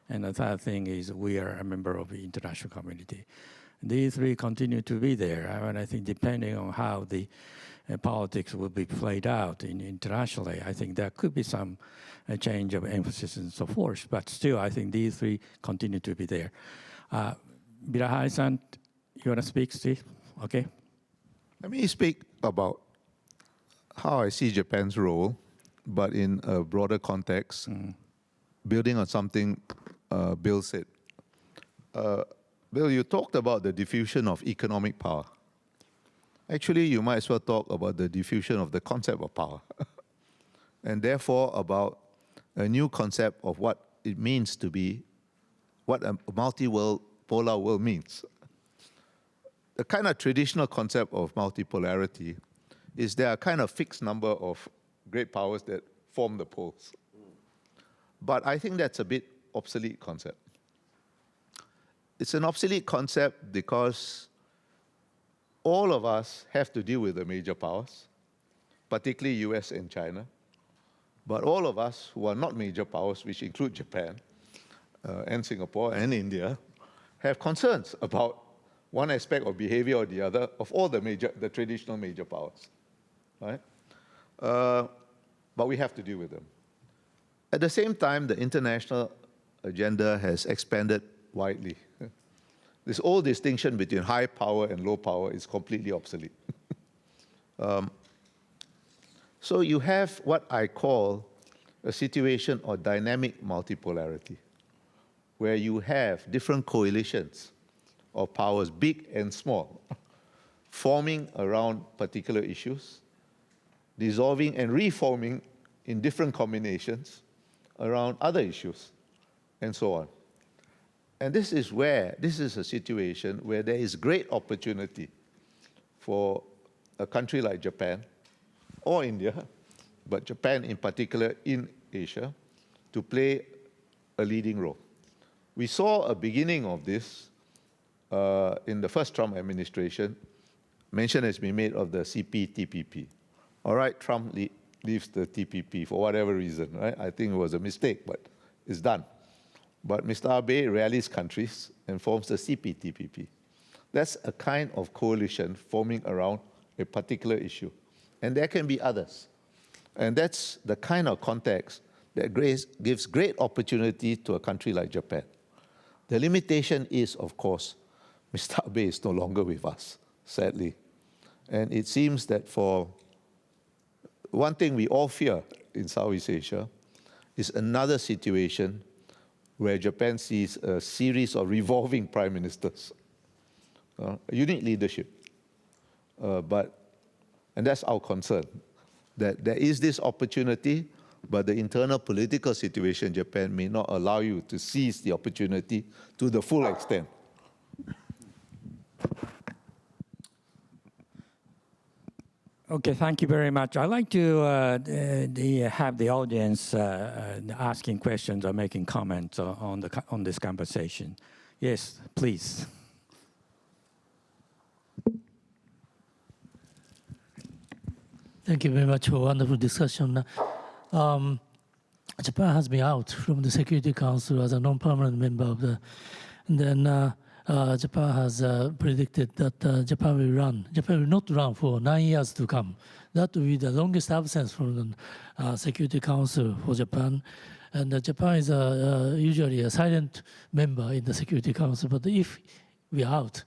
the third thing is we are a member of the international community. These three continue to be there. And I think depending on how the politics will be played out internationally, I think there could be some change of emphasis and so forth. But still, I think these three continue to be there. Bilahari-san, you want to speak, Steve? Okay. Let me speak about how I see Japan's role, but in a broader context, building on something Bill said. Bill, you talked about the diffusion of economic power. Actually, you might as well talk about the diffusion of the concept of power, and therefore about a new concept of what it means to be, what a multi-world, polar world means. The kind of traditional concept of multipolarity is there are kind of fixed number of great powers that form the poles. But I think that's a bit obsolete concept. It's an obsolete concept because all of us have to deal with the major powers, particularly US and China. But all of us who are not major powers, which include Japan and Singapore and India, have concerns about one aspect of behavior or the other of all the traditional major powers, right? But we have to deal with them. At the same time, the international agenda has expanded widely. This old distinction between high power and low power is completely obsolete. So you have what I call a situation of dynamic multipolarity, where you have different coalitions of powers, big and small, forming around particular issues, dissolving and reforming in different combinations around other issues, and so on. And this is a situation where there is great opportunity for a country like Japan or India, but Japan in particular in Asia, to play a leading role. We saw a beginning of this in the first Trump administration. Mention has been made of the CPTPP. All right, Trump leaves the TPP for whatever reason, right? I think it was a mistake, but it's done. But Mr. Abe rallies countries and forms the CPTPP. That's a kind of coalition forming around a particular issue. And there can be others. And that's the kind of context that gives great opportunity to a country like Japan. The limitation is, of course, Mr. Abe is no longer with us, sadly. And it seems that for one thing we all fear in Southeast Asia is another situation where Japan sees a series of revolving prime ministers. You need leadership. And that's our concern, that there is this opportunity, but the internal political situation in Japan may not allow you to seize the opportunity to the full extent. Okay, thank you very much. I'd like to have the audience asking questions or making comments on this conversation. Yes, please. Thank you very much for a wonderful discussion. Japan has been out from the Security Council as a non-permanent member of the. And then Japan has predicted that Japan will not run for 9 years to come. That will be the longest absence from the Security Council for Japan. And Japan is usually a silent member in the Security Council. But if we are out,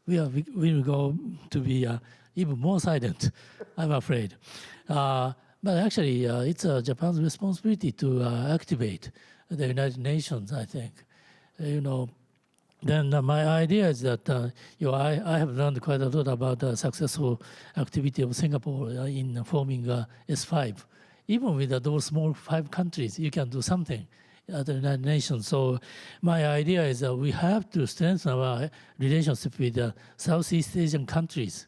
we will go to be even more silent, I'm afraid. But actually, it's Japan's responsibility to activate the United Nations, I think. Then my idea is that I have learned quite a lot about the successful activity of Singapore in forming S5. Even with those small 5 countries, you can do something at the United Nations. So my idea is that we have to strengthen our relationship with the Southeast Asian countries.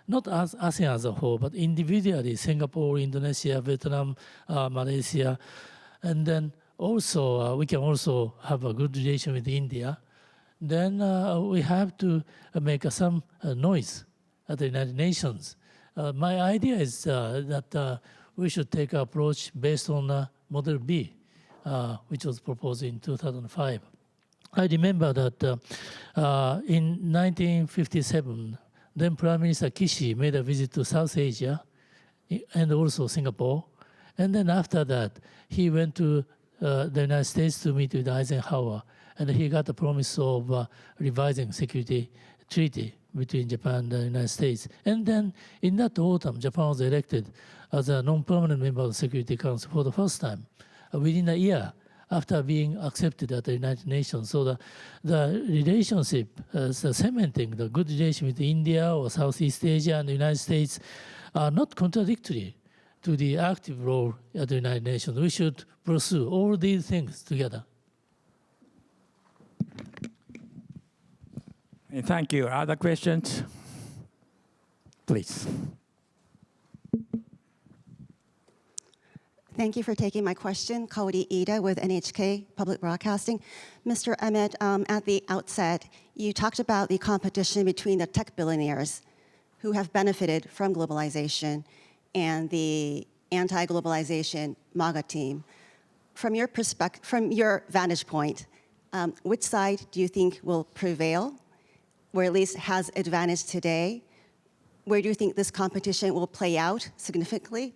Not as ASEAN as a whole, but individually, Singapore, Indonesia, Vietnam, Malaysia. And then also, we can also have a good relation with India. Then we have to make some noise at the United Nations. My idea is that we should take an approach based on Model B, which was proposed in 2005. I remember that in 1957, then Prime Minister Kishi made a visit to South Asia and also Singapore. And then after that, he went to the United States to meet with Eisenhower. And he got the promise of revising security treaty between Japan and the United States. And then in that autumn, Japan was elected as a non-permanent member of the Security Council for the first time, within a year after being accepted at the United Nations. So the relationship, cementing the good relation with India or Southeast Asia and the United States are not contradictory to the active role at the United Nations. We should pursue all these things together. Thank you. Other questions? Please. Thank you for taking my question. Kaori Ida with NHK Public Broadcasting. Mr. Ahmed, at the outset, you talked about the competition between the tech billionaires who have benefited from globalization and the anti-globalization MAGA team. From your perspective, from your vantage point, which side do you think will prevail, or at least has advantage today? Where do you think this competition will play out significantly?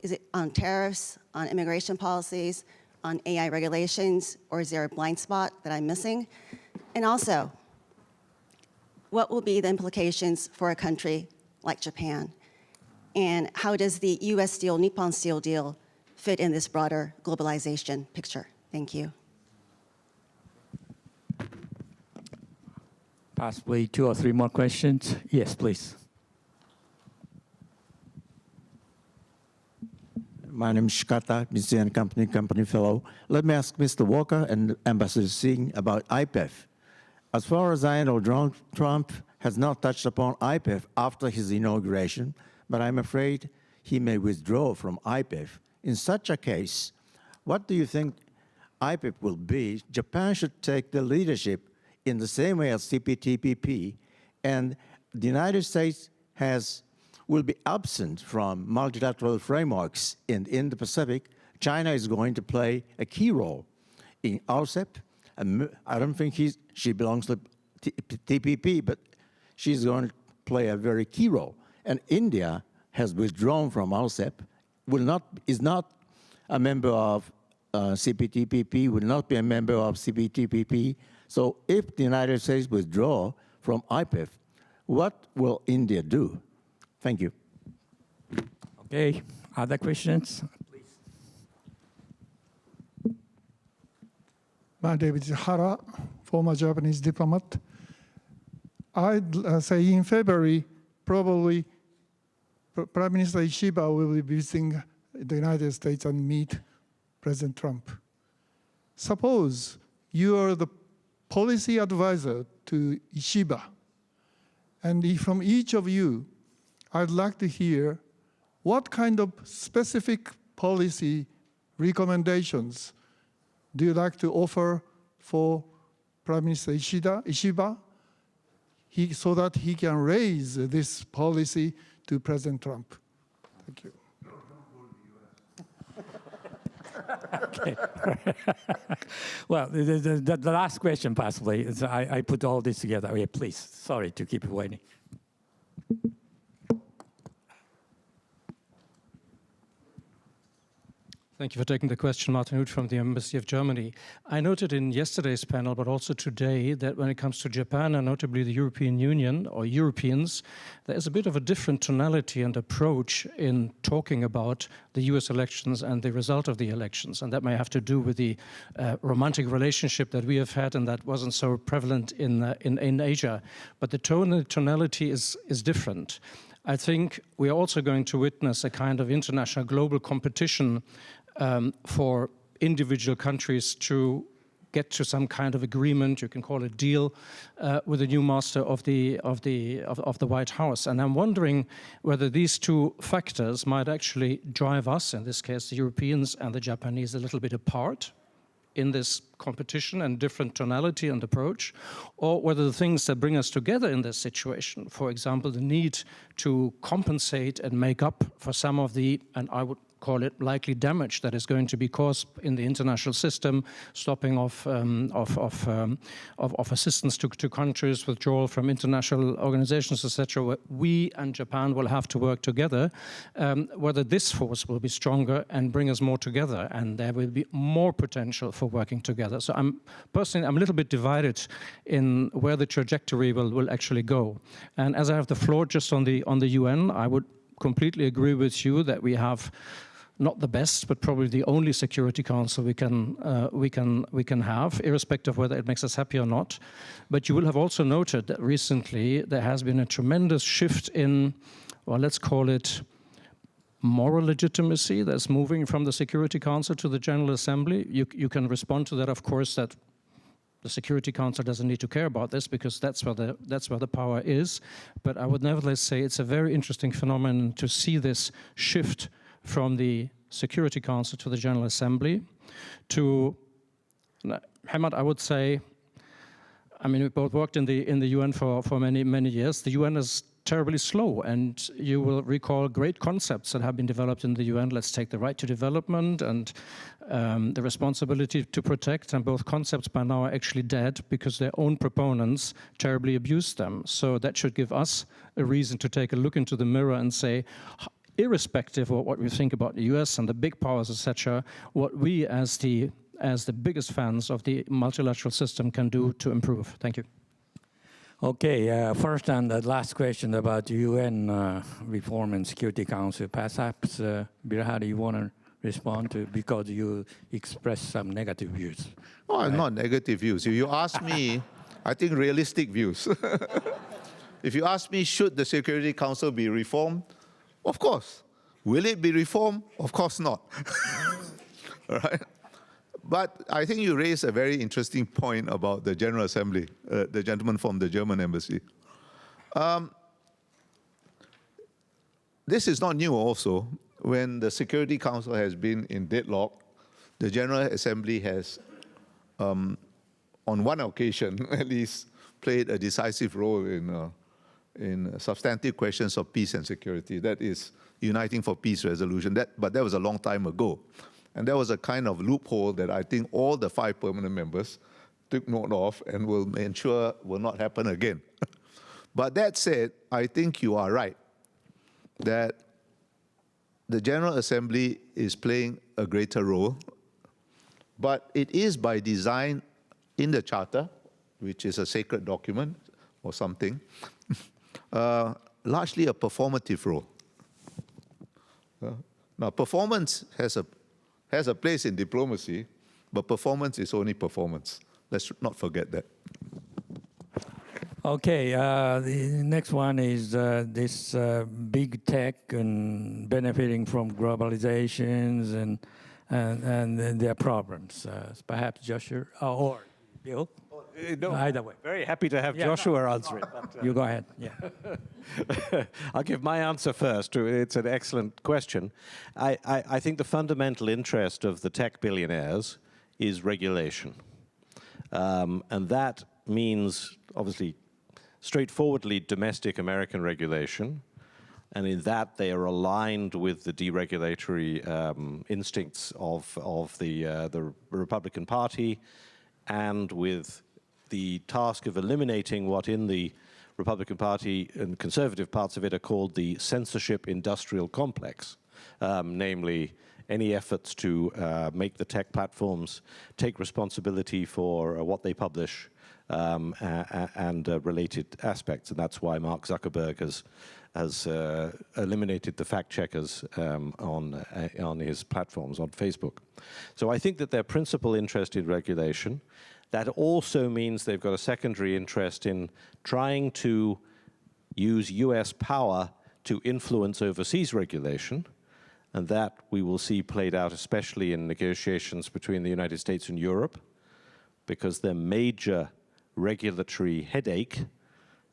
Is it on tariffs, on immigration policies, on AI regulations, or is there a blind spot that I'm missing? And also, what will be the implications for a country like Japan? And how does the US Steel, Nippon Steel deal fit in this broader globalization picture? Thank you. Possibly 2 or 3 more questions. Yes, please. My name is Shikata, Mitsui & Company Fellow. Let me ask Mr. Walker and Ambassador Singh about IPEF. As far as I know, Donald Trump has not touched upon IPEF after his inauguration, but I'm afraid he may withdraw from IPEF. In such a case, what do you think IPEF will be? Japan should take the leadership in the same way as CPTPP, and the United States will be absent from multilateral frameworks in the Pacific. China is going to play a key role in RCEP. I don't think she belongs to TPP, but she's going to play a very key role. And India has withdrawn from RCEP, is not a member of CPTPP, will not be a member of CPTPP. So if the United States withdraw from IPEF, what will India do? Thank you. Okay, other questions? My name is Hara, former Japanese diplomat. I'd say in February, probably Prime Minister Ishiba will be visiting the United States and meet President Trump. Suppose you are the policy advisor to Ishiba, and from each of you, I'd like to hear what kind of specific policy recommendations do you like to offer for Prime Minister Ishiba, so that he can raise this policy to President Trump? Thank you. Okay. Well, the last question possibly is I put all this together. Okay, please. Sorry to keep you waiting. Thank you for taking the question, Martin Huth from the Embassy of Germany. I noted in yesterday's panel, but also today, that when it comes to Japan and notably the European Union or Europeans, there is a bit of a different tonality and approach in talking about the US elections and the result of the elections. And that may have to do with the romantic relationship that we have had and that wasn't so prevalent in Asia. But the tonality is different. I think we are also going to witness a kind of international global competition for individual countries to get to some kind of agreement, you can call it deal, with the new master of the White House. And I'm wondering whether these two factors might actually drive us, in this case the Europeans and the Japanese, a little bit apart in this competition and different tonality and approach, or whether the things that bring us together in this situation, for example, the need to compensate and make up for some of the, and I would call it likely damage that is going to be caused in the international system, stopping of assistance to countries, withdrawal from international organizations, etc. We and Japan will have to work together, whether this force will be stronger and bring us more together, and there will be more potential for working together. So I'm a little bit divided in where the trajectory will actually go. And as I have the floor just on the UN, I would completely agree with you that we have not the best, but probably the only Security Council we can have, irrespective of whether it makes us happy or not. But you will have also noted that recently there has been a tremendous shift in, well, let's call it moral legitimacy that's moving from the Security Council to the General Assembly. You can respond to that, of course, that the Security Council doesn't need to care about this because that's where the power is. But I would nevertheless say it's a very interesting phenomenon to see this shift from the Security Council to the General Assembly. To Hamad, I would say, I mean, we both worked in the UN for many years. The UN is terribly slow, and you will recall great concepts that have been developed in the UN. Let's take the right to development and the responsibility to protect, and both concepts by now are actually dead because their own proponents terribly abuse them. So that should give us a reason to take a look into the mirror and say, irrespective of what we think about the US and the big powers, etc., what we as the biggest fans of the multilateral system can do to improve. Thank you. Okay, first and the last question about UN reform and Security Council. Perhaps, Birhara, you want to respond to, because you expressed some negative views. Oh, right? Not negative views. If you ask me, I think realistic views. If you ask me, should the Security Council be reformed? Of course. Will it be reformed? Of course not. All right? But I think you raised a very interesting point about the General Assembly, the gentleman from the German embassy. This is not new also. When the Security Council has been in deadlock, the General Assembly has, on one occasion at least, played a decisive role in substantive questions of peace and security. That is Uniting for Peace resolution. But that was a long time ago. And that was a kind of loophole that I think all the 5 permanent members took note of and will ensure will not happen again. But that said, I think you are right that the General Assembly is playing a greater role, but it is by design in the Charter, which is a sacred document or something, largely a performative role. Now, performance has a place in diplomacy, but performance is only performance. Let's not forget that. Okay, the next one is this big tech and benefiting from globalizations and their problems. Perhaps Joshua or Bill? No, either way. Very happy to have Joshua answer it. You go ahead. Yeah. I'll give my answer first. It's an excellent question. I think the fundamental interest of the tech billionaires is regulation. And that means, obviously, straightforwardly domestic American regulation. And in that, they are aligned with the deregulatory instincts of the Republican Party and with the task of eliminating what in the Republican Party and conservative parts of it are called the censorship industrial complex, namely any efforts to make the tech platforms take responsibility for what they publish and related aspects. And that's why Mark Zuckerberg has eliminated the fact checkers on his platforms, on Facebook. So I think that their principal interest in regulation, that also means they've got a secondary interest in trying to use US power to influence overseas regulation, and that we will see played out especially in negotiations between the United States and Europe, because their major regulatory headache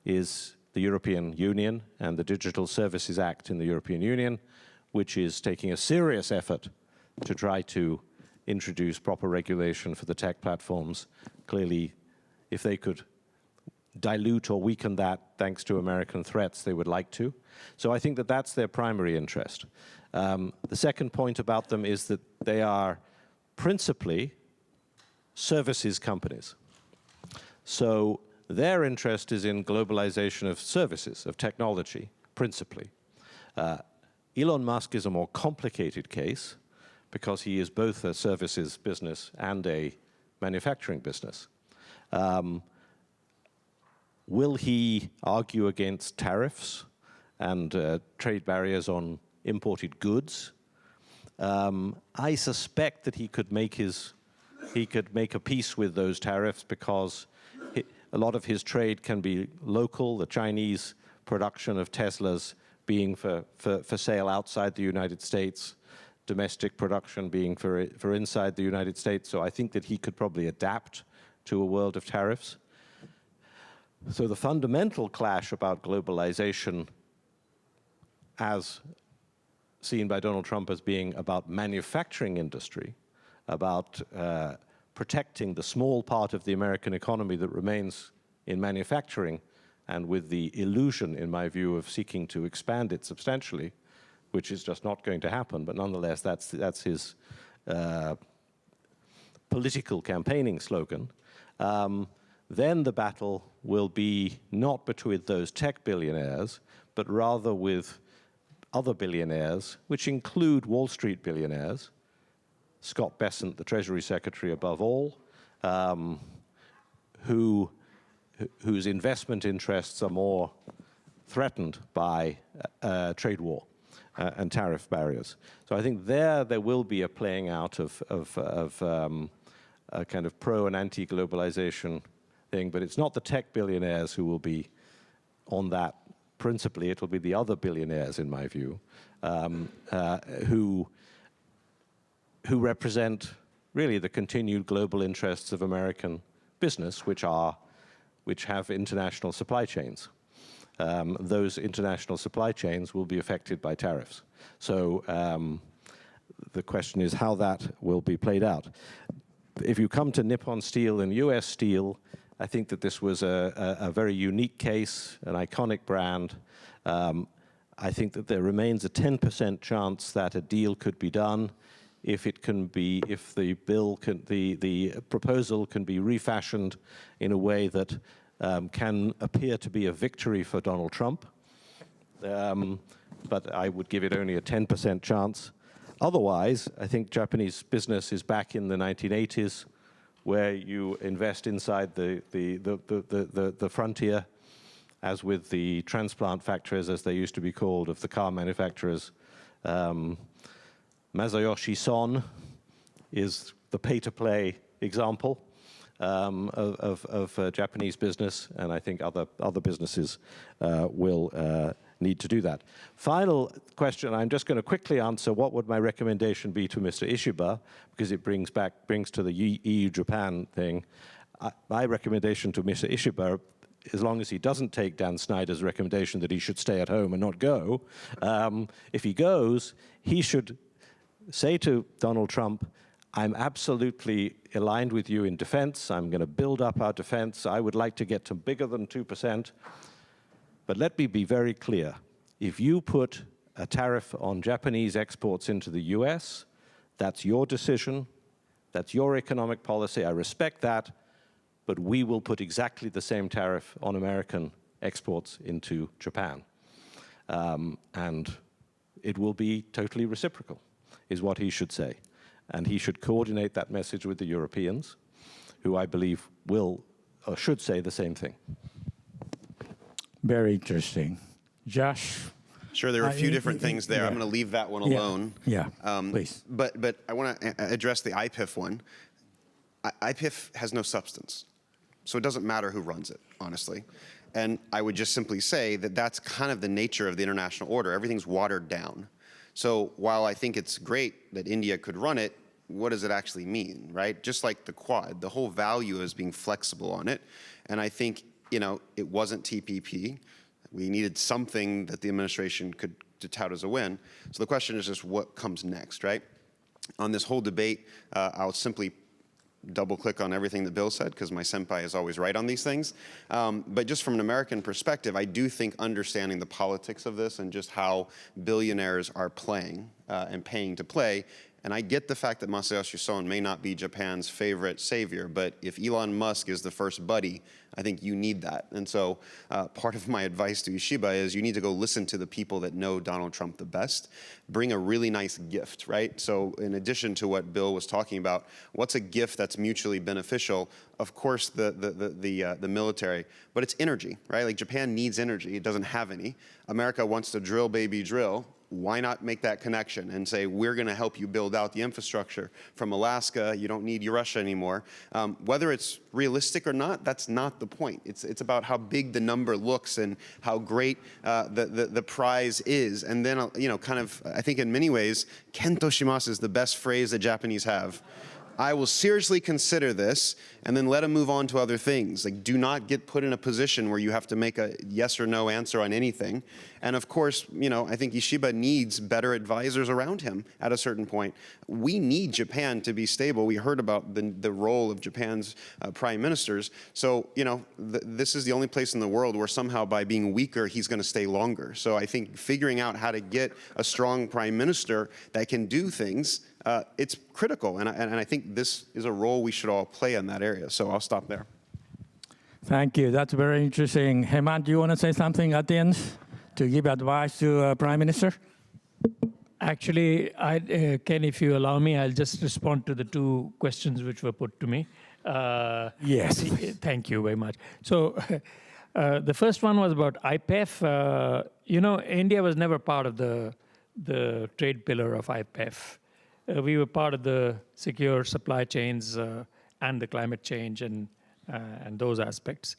is the European Union and the Digital Services Act in the European Union, which is taking a serious effort to try to introduce proper regulation for the tech platforms. Clearly, if they could dilute or weaken that thanks to American threats, they would like to. So I think that that's their primary interest. The second point about them is that they are principally services companies. So their interest is in globalization of services, of technology, principally. Elon Musk is a more complicated case because he is both a services business and a manufacturing business. Will he argue against tariffs and trade barriers on imported goods? I suspect that he could make a peace with those tariffs because a lot of his trade can be local. The Chinese production of Teslas being for sale outside the United States, domestic production being for inside the United States. So I think that he could probably adapt to a world of tariffs. So the fundamental clash about globalization, as seen by Donald Trump as being about manufacturing industry, about protecting the small part of the American economy that remains in manufacturing, and with the illusion, in my view, of seeking to expand it substantially, which is just not going to happen, but nonetheless, that's his political campaigning slogan. Then the battle will be not between those tech billionaires, but rather with other billionaires, which include Wall Street billionaires, Scott Bessent, the Treasury Secretary above all, whose investment interests are more threatened by trade war and tariff barriers. So I think there will be a playing out of a kind of pro and anti-globalization thing, but it's not the tech billionaires who will be on that principally it'll be the other billionaires, in my view, who represent really the continued global interests of American business, which have international supply chains. Those international supply chains will be affected by tariffs. So the question is how that will be played out. If you come to Nippon Steel and US Steel, I think that this was a very unique case, an iconic brand. I think that there remains a 10% chance that a deal could be done if the proposal can be refashioned in a way that can appear to be a victory for Donald Trump. But I would give it only a 10% chance. Otherwise, I think Japanese business is back in the 1980s, where you invest inside the frontier, as with the transplant factories, as they used to be called, of the car manufacturers. Masayoshi Son is the pay-to-play example of Japanese business, and I think other businesses will need to do that. Final question, I'm just going to quickly answer, what would my recommendation be to Mr. Ishiba, because it brings to the EU-Japan thing. My recommendation to Mr. Ishiba, as long as he doesn't take Dan Snyder's recommendation that he should stay at home and not go, if he goes, he should say to Donald Trump, I'm absolutely aligned with you in defense. I'm going to build up our defense. I would like to get to bigger than 2%. But let me be very clear. If you put a tariff on Japanese exports into the US, that's your decision. That's your economic policy. I respect that. But we will put exactly the same tariff on American exports into Japan. And it will be totally reciprocal, is what he should say. And he should coordinate that message with the Europeans, who I believe will or should say the same thing. Very interesting. Josh? Sure, there are a few different things there. Yeah. I'm going to leave that one alone. Yeah, please. But I want to address the IPIF one. IPIF has no substance, so it doesn't matter who runs it, honestly. And I would just simply say that that's kind of the nature of the international order. Everything's watered down. So while I think it's great that India could run it, what does it actually mean, right? Just like the Quad, the whole value is being flexible on it. And I think, it wasn't TPP. We needed something that the administration could tout as a win. So the question is just what comes next, right? On this whole debate, I'll simply double click on everything that Bill said, because my senpai is always right on these things. But just from an American perspective, I do think understanding the politics of this and just how billionaires are playing and paying to play. And I get the fact that Masayoshi Son may not be Japan's favorite savior, but if Elon Musk is the first buddy, I think you need that. And so part of my advice to Ishiba is you need to go listen to the people that know Donald Trump the best. Bring a really nice gift, right? So in addition to what Bill was talking about, what's a gift that's mutually beneficial? Of course, the military, but it's energy, right? Like Japan needs energy. It doesn't have any. America wants to drill, baby, drill. Why not make that connection and say, we're going to help you build out the infrastructure from Alaska. You don't need Russia anymore. Whether it's realistic or not, that's not the point. It's about how big the number looks and how great the prize is. And then, I think in many ways, kento shimasu is the best phrase that Japanese have. I will seriously consider this, and then let him move on to other things. Like, do not get put in a position where you have to make a yes or no answer on anything. And of course, I think Ishiba needs better advisors around him at a certain point. We need Japan to be stable. We heard about the role of Japan's prime ministers. So, this is the only place in the world where somehow by being weaker, he's going to stay longer. So I think figuring out how to get a strong prime minister that can do things, it's critical, and I think this is a role we should all play in that area. So I'll stop there. Thank you. That's very interesting. Hemant, do you want to say something at the end to give advice to Prime Minister? Actually, Ken, if you allow me, I'll just respond to the two questions which were put to me. Yes. Thank you very much. So the first one was about IPEF. India was never part of the trade pillar of IPEF. We were part of the secure supply chains and the climate change and those aspects.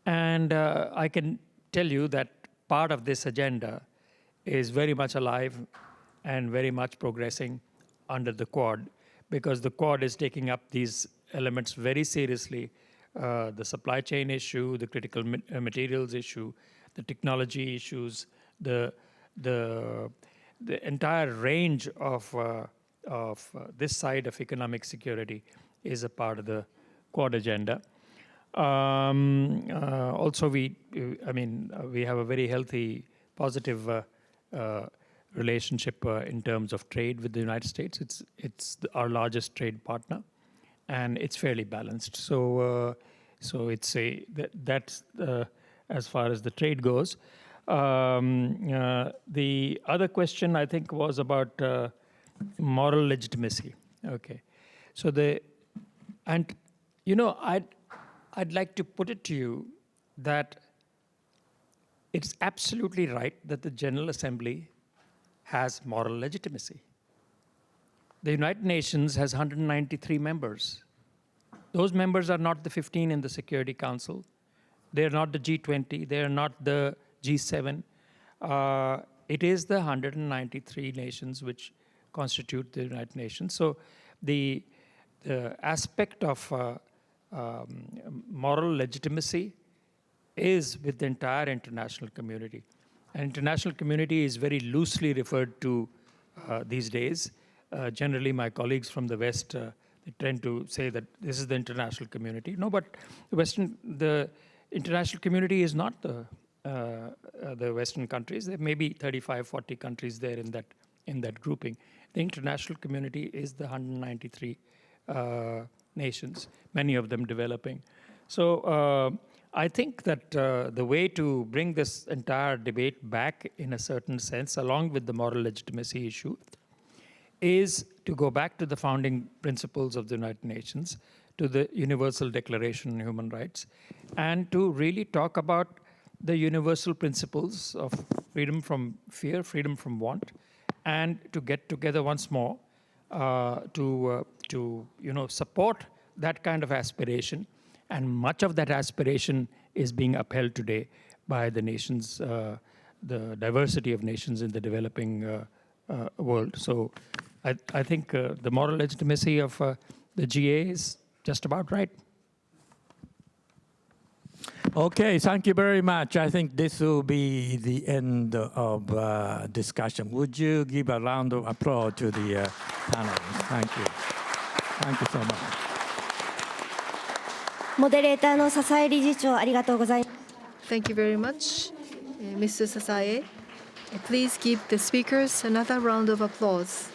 And I can tell you that part of this agenda is very much alive and very much progressing under the Quad, because the Quad is taking up these elements very seriously. The supply chain issue, the critical materials issue, the technology issues, the entire range of this side of economic security is a part of the Quad agenda. Also, we have a very healthy, positive relationship in terms of trade with the United States. It's our largest trade partner, and it's fairly balanced. So it's that's as far as the trade goes. The other question, I think, was about moral legitimacy. Okay, so I'd like to put it to you that it's absolutely right that the General Assembly has moral legitimacy. The United Nations has 193 members. Those members are not the 15 in the Security Council. They're not the G20. They're not the G7. It is the 193 nations which constitute the United Nations. So the aspect of moral legitimacy is with the entire international community. And international community is very loosely referred to these days. Generally, my colleagues from the West, they tend to say that this is the international community. No, but the international community is not the Western countries. There may be 35, 40 countries there in that grouping. The international community is the 193 nations, many of them developing. So I think that the way to bring this entire debate back in a certain sense, along with the moral legitimacy issue, is to go back to the founding principles of the United Nations, to the Universal Declaration on Human Rights, and to really talk about the universal principles of freedom from fear, freedom from want, and to get together once more to support that kind of aspiration. And much of that aspiration is being upheld today by the nations, the diversity of nations in the developing world. So I think the moral legitimacy of the GA is just about right. Okay, thank you very much. I think this will be the end of discussion. Would you give a round of applause to the panelists? Thank you. Thank you so much. モデレーターの笹江理事長、ありがとうございます。 Thank you very much, Mr. Sasae. Please give the speakers another round of applause.